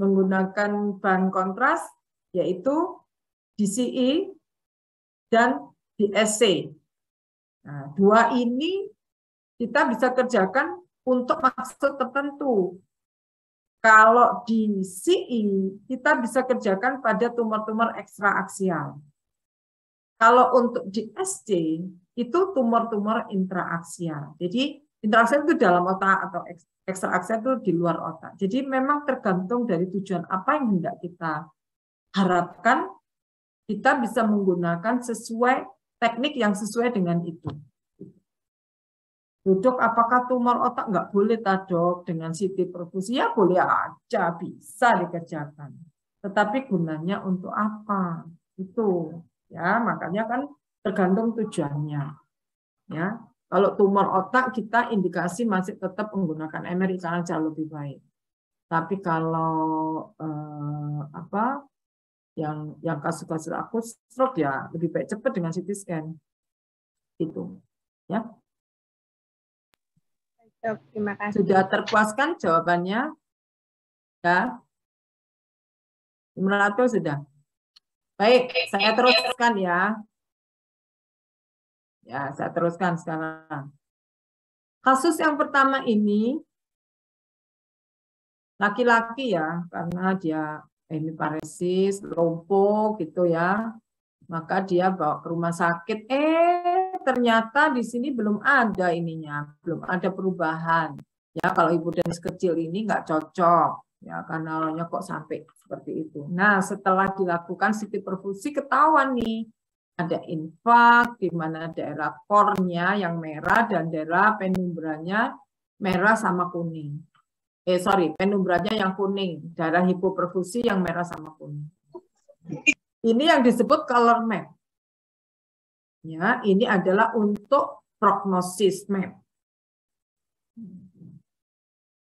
menggunakan bahan kontras yaitu DCE dan DSC. Nah, 2 ini kita bisa kerjakan untuk maksud tertentu. Kalau di CE, kita bisa kerjakan pada tumor-tumor ekstraaksial. Kalau untuk di SC, itu tumor-tumor intraaksial. Jadi, intraaksial itu dalam otak atau ekstraaksial itu di luar otak. Jadi, memang tergantung dari tujuan apa yang hendak kita harapkan, kita bisa menggunakan sesuai teknik yang sesuai dengan itu. Dok, apakah tumor otak nggak boleh dok dengan CT perfusi? Ya boleh aja, bisa dikerjakan. Tetapi gunanya untuk apa? Itu ya, makanya kan tergantung tujuannya. Ya, kalau tumor otak kita indikasi masih tetap menggunakan MRI karena jauh lebih baik. Tapi kalau yang kasus-kasus akut stroke ya lebih baik cepat dengan CT scan. Itu ya. Terima kasih. Sudah terpuaskan jawabannya? Ya. Menurut sudah. Baik, saya teruskan ya. Ya, saya teruskan sekarang. Kasus yang pertama ini laki-laki ya, karena dia hemiparesis, lumpuh gitu ya. Maka dia bawa ke rumah sakit. Ternyata di sini belum ada ininya, belum ada perubahan. Ya, kalau hipodens kecil ini nggak cocok, ya karena kok sampai seperti itu. Nah, setelah dilakukan CT perfusi ketahuan nih ada infak di mana daerah core-nya yang merah dan daerah penumbranya merah sama kuning. Penumbranya yang kuning, daerah hipoperfusi yang merah sama kuning. Ini yang disebut color map. Ya, ini adalah untuk prognosis map.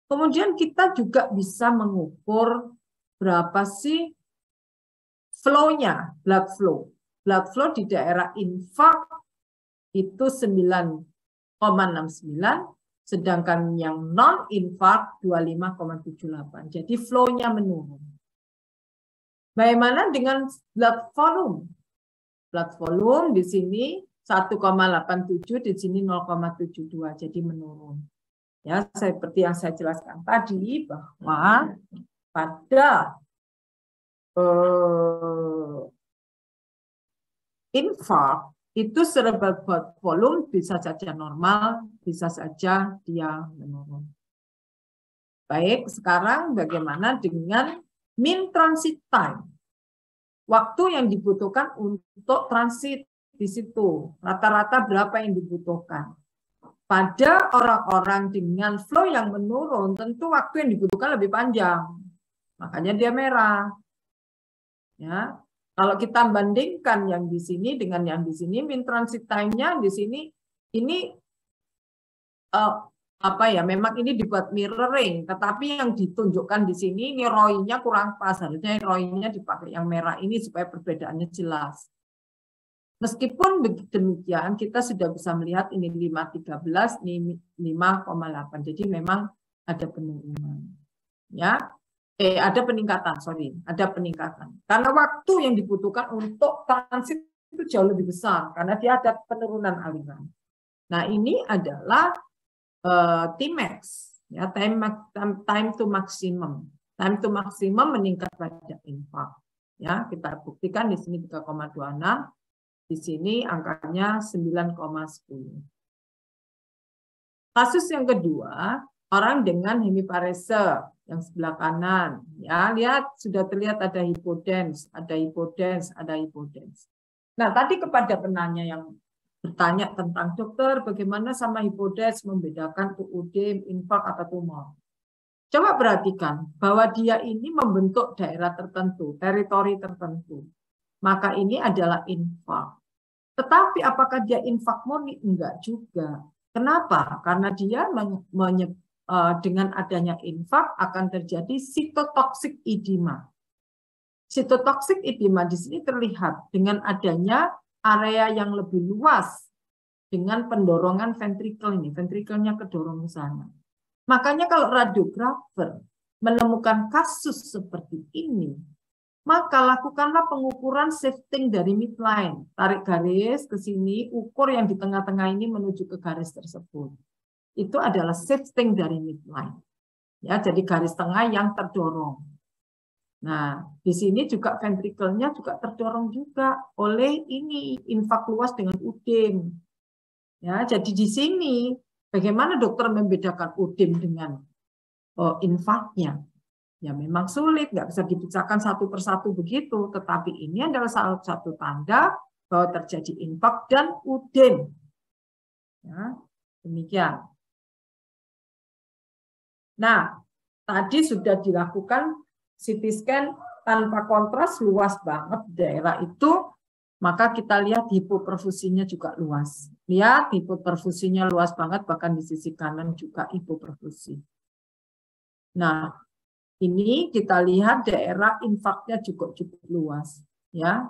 Kemudian kita juga bisa mengukur berapa sih flow-nya, blood flow. Blood flow di daerah infak itu 9,69, sedangkan yang non-infak 25,78. Jadi flow-nya menurun. Bagaimana dengan blood volume? Blood volume di sini 1,87, di sini 0,72, jadi menurun. Ya, seperti yang saya jelaskan tadi bahwa pada infark itu cerebral blood volume bisa saja normal, bisa saja dia menurun. Baik, sekarang bagaimana dengan mean transit time? Waktu yang dibutuhkan untuk transit di situ, rata-rata berapa yang dibutuhkan? Pada orang-orang dengan flow yang menurun, tentu waktu yang dibutuhkan lebih panjang. Makanya dia merah. Ya, kalau kita bandingkan yang di sini dengan yang di sini, mean transit time-nya di sini ini memang ini dibuat mirroring, tetapi yang ditunjukkan di sini ini ROI-nya kurang pas. Harusnya ROI-nya dipakai yang merah ini supaya perbedaannya jelas. Meskipun demikian, kita sudah bisa melihat ini 5,13, ini 5,8. Jadi memang ada penurunan. Ya, ada peningkatan, ada peningkatan. Karena waktu yang dibutuhkan untuk transit itu jauh lebih besar, karena dia ada penurunan aliran. Nah, ini adalah Tmax, ya, time to maximum. Time to maximum meningkat pada infak. Ya, kita buktikan di sini 3,26, di sini angkanya 9,10. Kasus yang kedua, orang dengan hemiparese yang sebelah kanan. Ya, lihat sudah terlihat ada hipodens, ada hipodens, ada hipodens. Nah, tadi kepada penanya yang bertanya tentang dokter, bagaimana sama hipodens membedakan UUD, infak atau tumor. Coba perhatikan bahwa dia ini membentuk daerah tertentu, teritori tertentu. Maka ini adalah infak. Tetapi apakah dia infak murni? Enggak juga. Kenapa? Karena dia dengan adanya infak akan terjadi sitotoksik edema. Sitotoksik edema di sini terlihat dengan adanya area yang lebih luas dengan pendorongan ventrikel ini. Ventrikelnya kedorong ke sana. Makanya kalau radiografer menemukan kasus seperti ini, maka lakukanlah pengukuran shifting dari midline. Tarik garis ke sini, ukur yang di tengah-tengah ini menuju ke garis tersebut. Itu adalah shifting dari midline. Ya, jadi garis tengah yang terdorong. Nah, di sini juga ventrikelnya juga terdorong juga oleh ini infak luas dengan udem. Ya, jadi di sini bagaimana dokter membedakan udem dengan infaknya? Ya memang sulit, nggak bisa dipisahkan satu persatu begitu. Tetapi ini adalah salah satu tanda bahwa terjadi infak dan udem. Ya, demikian. Nah, tadi sudah dilakukan CT scan tanpa kontras luas banget daerah itu, maka kita lihat hipoperfusinya juga luas. Lihat hipoperfusinya luas banget, bahkan di sisi kanan juga hipoperfusi. Nah, ini kita lihat daerah infaknya juga cukup luas, ya.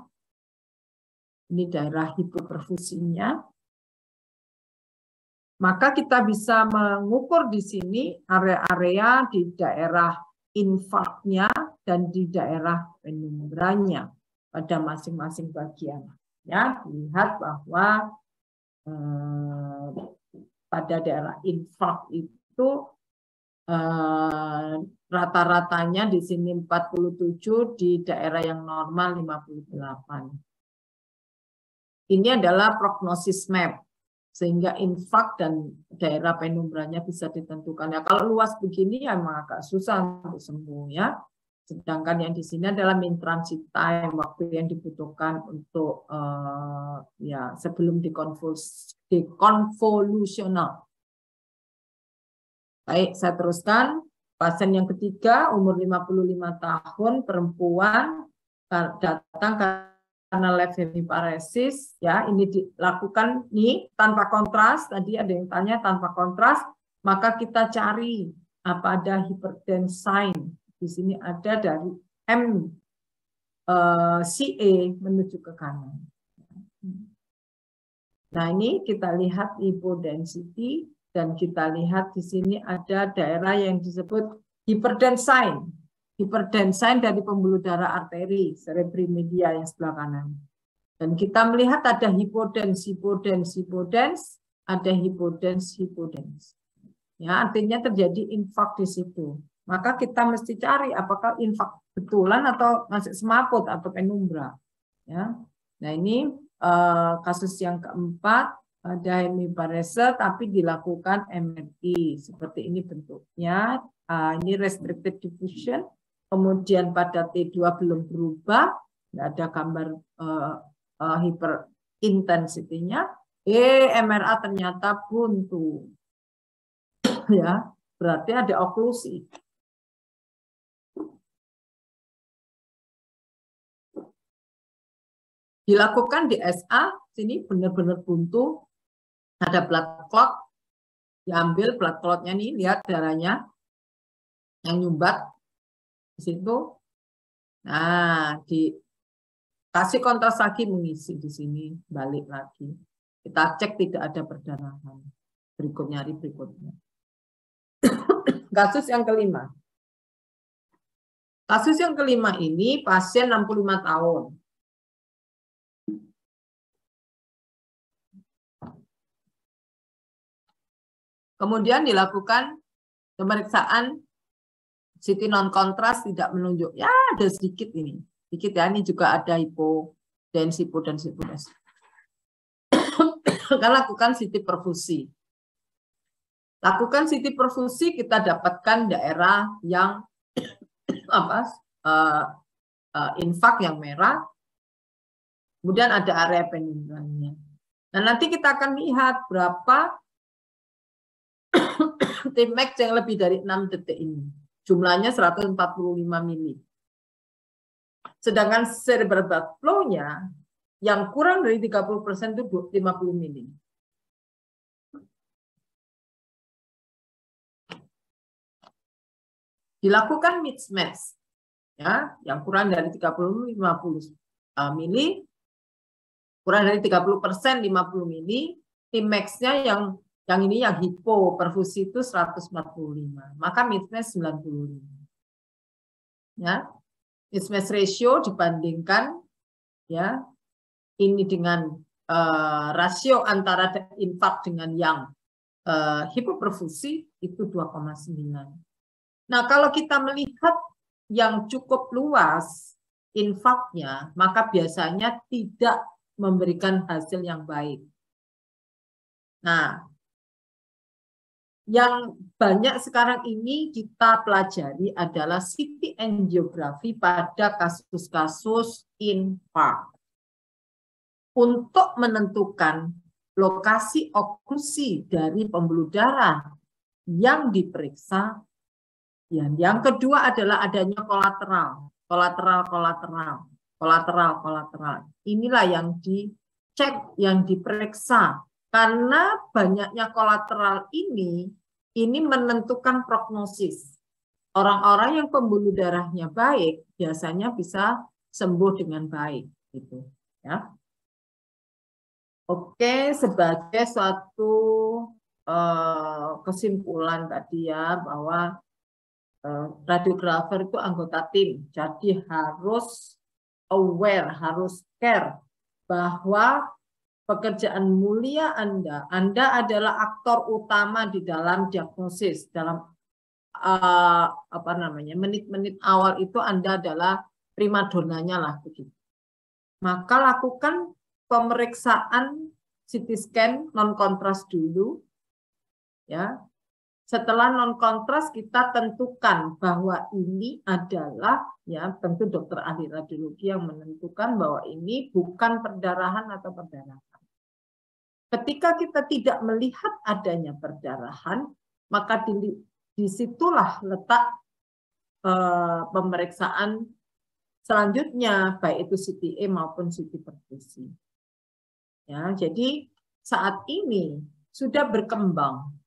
Ini daerah hipoperfusinya. Maka kita bisa mengukur di sini area-area di daerah infaknya dan di daerah penumbranya pada masing-masing bagian. Ya, lihat bahwa pada daerah infak itu rata-ratanya di sini 47, di daerah yang normal 58. Ini adalah prognosis map, sehingga infak dan daerah penumbranya bisa ditentukan. Ya, kalau luas begini ya memang agak susah untuk sembuh ya. Sedangkan yang di sini adalah mean transit time, waktu yang dibutuhkan untuk ya sebelum dikonvolusional. Baik, saya teruskan. Pasien yang ketiga, umur 55 tahun, perempuan, datang karena left hemiparesis. Ya, ini dilakukan nih tanpa kontras. Tadi ada yang tanya tanpa kontras, maka kita cari apa ada hypertension. Di sini ada dari MCA menuju ke kanan. Nah, ini kita lihat hypodensity. Dan kita lihat di sini ada daerah yang disebut hipertensin. Hipertensin dari pembuluh darah arteri, cerebri media yang sebelah kanan. Dan kita melihat ada hipodens, ada hipodens. Ya, artinya terjadi infak di situ. Maka kita mesti cari apakah infak betulan atau masih semaput atau penumbra. Ya. Nah, ini kasus yang keempat. Ada hemiparese tapi dilakukan MRI seperti ini bentuknya. Ini restricted diffusion, kemudian pada T2 belum berubah, nggak ada gambar hyperintensity-nya. MRA ternyata buntu, ya berarti ada oklusi. Dilakukan di SA, sini benar-benar buntu. Ada blood clot, diambil blood clotnya nih, lihat darahnya yang nyumbat di situ. Nah, dikasih kontras lagi mengisi di sini, balik lagi. Kita cek tidak ada perdarahan. Berikutnya hari berikutnya. Kasus yang kelima. Kasus yang kelima ini pasien 65 tahun. Kemudian dilakukan pemeriksaan CT non kontras tidak menunjuk. Ya, ada sedikit ini. Sedikit ya, ini juga ada hipodensipodensipodes. Kita lakukan CT perfusi. Lakukan CT perfusi, kita dapatkan daerah yang infak yang merah. Kemudian ada area penyumbangnya. Nah, nanti kita akan lihat berapa Tmax yang lebih dari 6 detik ini. Jumlahnya 145 mili. Sedangkan cerebral blood flow-nya yang kurang dari 30% itu 50 mili. Dilakukan mismatch. Ya, yang kurang dari 30-50 mili, kurang dari 30% 50 mili, Tmax-nya yang ini yang hipoperfusi itu 145, maka mismatch 95. Ya, mismatch ratio dibandingkan ya ini dengan rasio antara infak dengan yang hipoperfusi itu 2,9. Nah, kalau kita melihat yang cukup luas infaknya, maka biasanya tidak memberikan hasil yang baik. Nah, yang banyak sekarang ini kita pelajari adalah CT angiografi pada kasus-kasus infark. Untuk menentukan lokasi oklusi dari pembuluh darah yang diperiksa, yang kedua adalah adanya kolateral. Inilah yang dicek, yang diperiksa. Karena banyaknya kolateral ini menentukan prognosis. Orang-orang yang pembuluh darahnya baik biasanya bisa sembuh dengan baik, gitu. Ya. Oke, sebagai suatu kesimpulan tadi ya bahwa radiografer itu anggota tim, jadi harus aware, harus care bahwa pekerjaan mulia Anda adalah aktor utama di dalam diagnosis, dalam menit-menit awal itu Anda adalah primadonanya lah begitu. Maka lakukan pemeriksaan CT scan non kontras dulu, ya. Setelah non kontras kita tentukan bahwa ini adalah ya tentu dokter ahli radiologi yang menentukan bahwa ini bukan perdarahan atau perdarahan. Ketika kita tidak melihat adanya perdarahan, maka disitulah letak pemeriksaan selanjutnya, baik itu CTA maupun CT perfusi. Ya, jadi saat ini sudah berkembang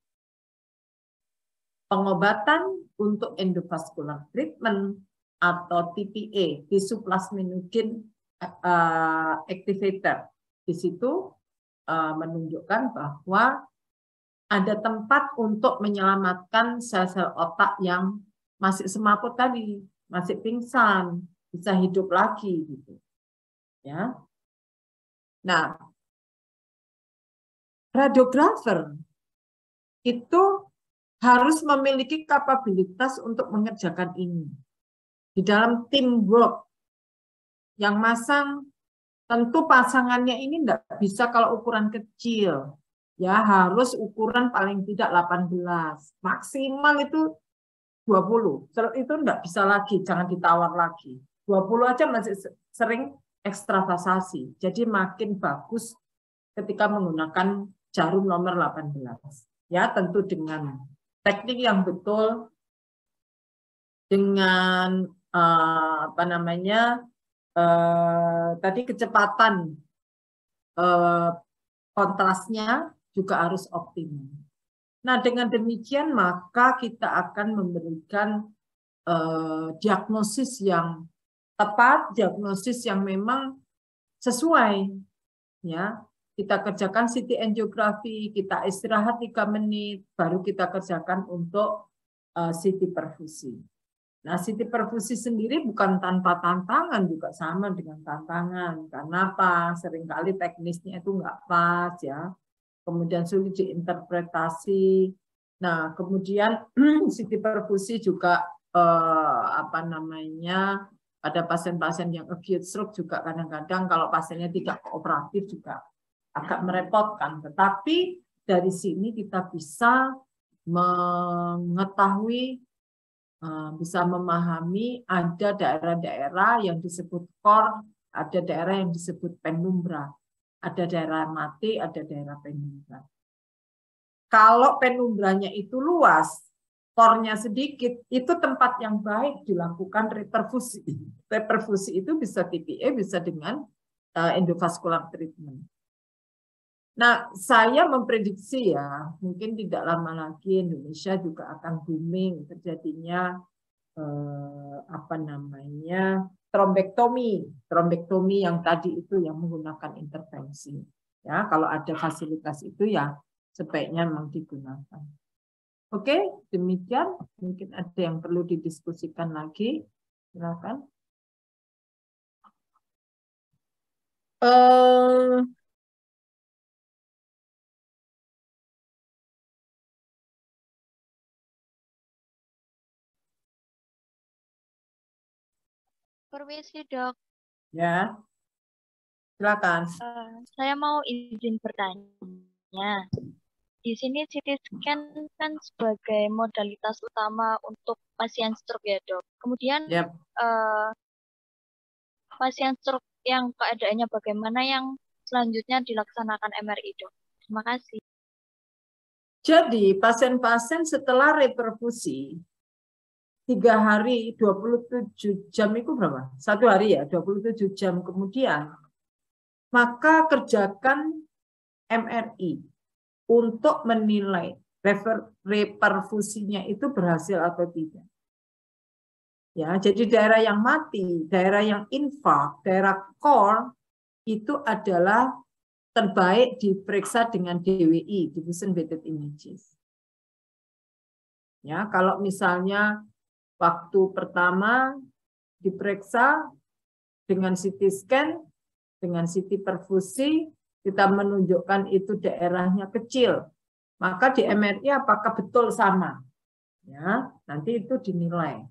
pengobatan untuk endovascular treatment atau TPA, tissue plasminogen activator. Di situ menunjukkan bahwa ada tempat untuk menyelamatkan sel-sel otak yang masih semaput tadi, masih pingsan, bisa hidup lagi gitu. Ya. Nah, radiografer itu harus memiliki kapabilitas untuk mengerjakan ini. Di dalam teamwork yang masang, tentu pasangannya ini enggak bisa kalau ukuran kecil. Ya, harus ukuran paling tidak 18. Maksimal itu 20. Itu enggak bisa lagi, jangan ditawar lagi. 20 aja masih sering ekstravasasi. Jadi makin bagus ketika menggunakan jarum nomor 18. Ya, tentu dengan teknik yang betul, dengan tadi kecepatan kontrasnya juga harus optimal. Nah, dengan demikian maka kita akan memberikan diagnosis yang tepat, diagnosis yang memang sesuai. Ya, kita kerjakan CT angiografi, kita istirahat 3 menit, baru kita kerjakan untuk CT perfusi. Nah, CT perfusi sendiri bukan tanpa tantangan, juga sama dengan tantangan. Karena apa? Seringkali teknisnya itu nggak pas ya. Kemudian sulit diinterpretasi. Nah, kemudian CT perfusi juga apa namanya, pada pasien-pasien yang acute stroke juga kadang-kadang kalau pasiennya tidak kooperatif juga agak merepotkan. Tetapi dari sini kita bisa mengetahui, bisa memahami ada daerah-daerah yang disebut core, ada daerah yang disebut penumbra, ada daerah mati, ada daerah penumbra. Kalau penumbranya itu luas, core-nya sedikit, itu tempat yang baik dilakukan reperfusi. Reperfusi itu bisa TPA, bisa dengan endovascular treatment. Nah, saya memprediksi ya, mungkin tidak lama lagi Indonesia juga akan booming terjadinya apa namanya, trombektomi yang tadi itu yang menggunakan intervensi. Ya, kalau ada fasilitas itu ya sebaiknya memang digunakan. Oke, demikian. Mungkin ada yang perlu didiskusikan lagi. Silakan. Permisi, Dok. Ya, silakan. Saya mau izin bertanya. Di sini CT scan kan sebagai modalitas utama untuk pasien stroke ya, Dok. Kemudian pasien stroke yang keadaannya bagaimana yang selanjutnya dilaksanakan MRI, Dok? Terima kasih. Jadi pasien-pasien setelah reperfusi 3 hari 27 jam itu berapa? 1 hari ya, 27 jam kemudian, maka kerjakan MRI untuk menilai reperfusinya itu berhasil atau tidak. Ya, jadi daerah yang mati, daerah yang infak, daerah core itu adalah terbaik diperiksa dengan DWI, diffusion weighted images. Ya, kalau misalnya waktu pertama diperiksa dengan CT scan, dengan CT perfusi, kita menunjukkan itu daerahnya kecil. Maka di MRI apakah betul sama? Ya, nanti itu dinilai.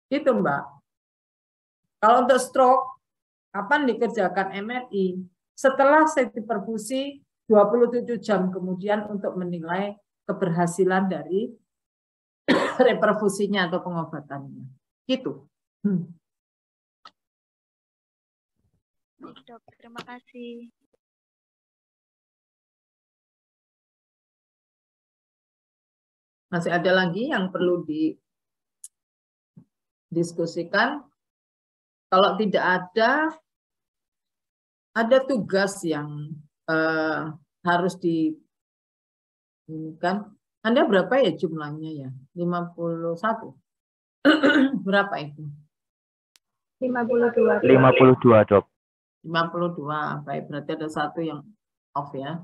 Gitu, Mbak. Kalau untuk stroke, kapan dikerjakan MRI? Setelah CT perfusi 27 jam kemudian untuk menilai keberhasilan dari reperfusinya atau pengobatannya. Gitu. Baik, Dok. Terima kasih. Masih ada lagi yang perlu didiskusikan? Kalau tidak ada tugas yang harus kan? Anda berapa ya jumlahnya ya? 51. Berapa itu? 52. 52, Dok. 52. Baik, berarti ada satu yang off ya.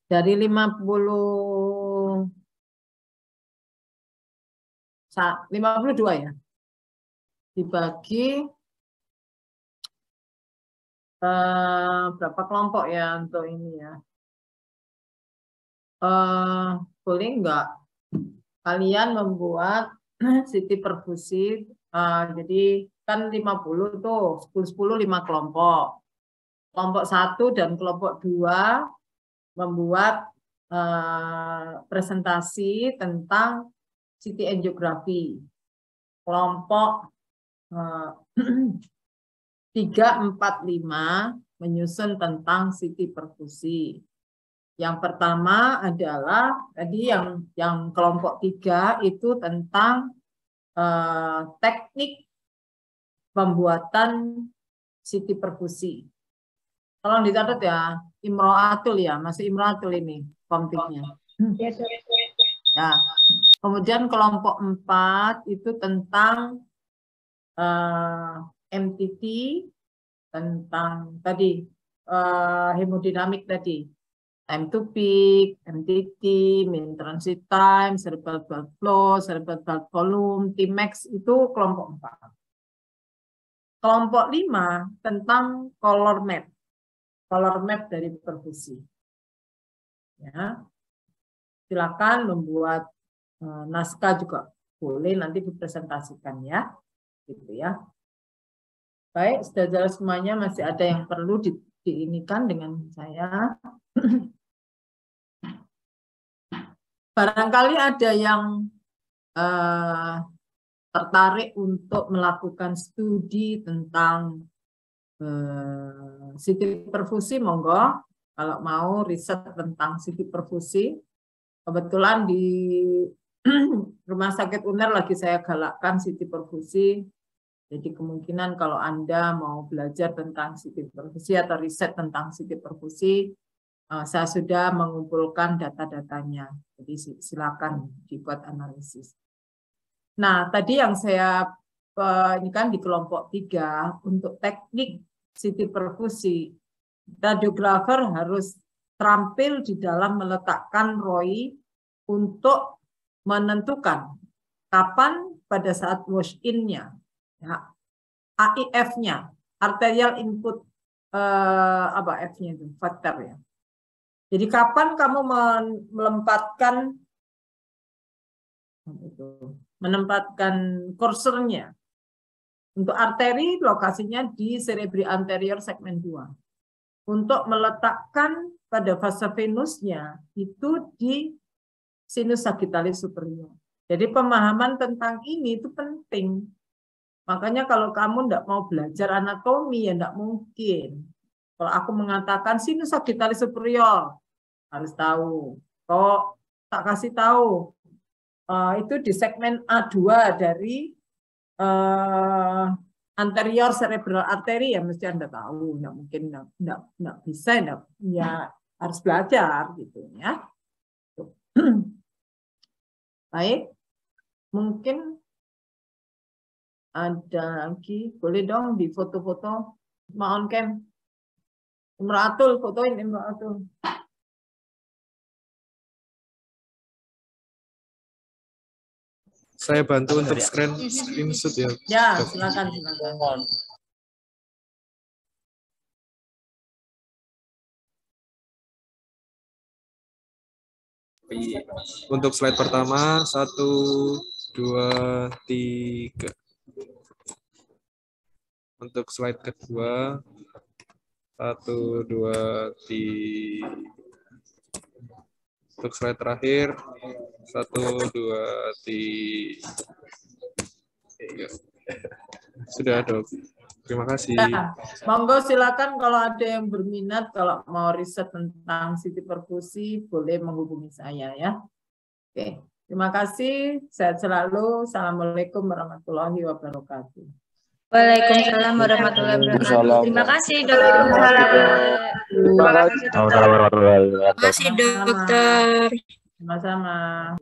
Dari 52 ya. Dibagi berapa kelompok ya untuk ini ya? Boleh enggak kalian membuat CT perfusi, jadi kan 50 tuh, 10 5 kelompok. Kelompok 1 dan kelompok 2 membuat presentasi tentang CT angiografi. Kelompok 3, 4, 5 menyusun tentang CT perfusi. Yang pertama adalah tadi yang kelompok 3 itu tentang teknik pembuatan CT perfusi. Tolong dicatat ya, Imro'atul ya, masih Imro'atul ini komtiknya. Ya. Kemudian kelompok 4 itu tentang MTT, tentang tadi hemodinamik tadi. time to peak, MTT, mean transit time, cerebral blood flow, cerebral blood volume, Tmax itu kelompok 4. Kelompok 5 tentang color map dari perfusi. Ya. Silakan membuat naskah juga boleh nanti dipresentasikan ya. Gitu ya. Baik, sudah jelas semuanya, masih ada yang perlu diinikan dengan saya. Barangkali ada yang tertarik untuk melakukan studi tentang CT perfusi, monggo. Kalau mau riset tentang CT perfusi, kebetulan di Rumah Sakit UNER lagi saya galakkan CT perfusi. Jadi kemungkinan kalau Anda mau belajar tentang CT perfusi atau riset tentang CT perfusi, saya sudah mengumpulkan data-datanya. Jadi silakan dibuat analisis. Nah, tadi yang saya ini kan di kelompok 3 untuk teknik CT perfusi, radiografer harus terampil di dalam meletakkan ROI untuk menentukan kapan pada saat wash in-nya, ya, AIF-nya, arterial input apa F-nya itu, faktor ya. Jadi kapan kamu menempatkan kursornya. Untuk arteri lokasinya di cerebri anterior segmen 2. Untuk meletakkan pada fase venusnya itu di sinus sagittalis superior. Jadi pemahaman tentang ini itu penting. Makanya kalau kamu tidak mau belajar anatomi ya tidak mungkin. Kalau aku mengatakan sinus sagittalis superior harus tahu. Kok tak kasih tahu itu di segmen A2 dari anterior cerebral artery ya mesti Anda tahu. Nggak mungkin nggak bisa, ya harus belajar gitu ya. Baik, mungkin ada lagi, boleh dong di foto-foto, mau on cam, Imraatul, fotoin Imraatul. Saya bantu untuk screenshot ya. Ya, silakan. Untuk slide pertama, 1, 2, 3. Untuk slide kedua, 1, 2, 3. Untuk slide terakhir, 1, 2, 3. Sudah, Dok. Terima kasih. Ya, monggo silakan kalau ada yang berminat, kalau mau riset tentang CT perfusi, boleh menghubungi saya ya. Oke, terima kasih. Sehat selalu. Assalamualaikum warahmatullahi wabarakatuh. Waalaikumsalam warahmatullahi wabarakatuh. Terima kasih, Dok. Terima kasih, Dokter. Sama-sama.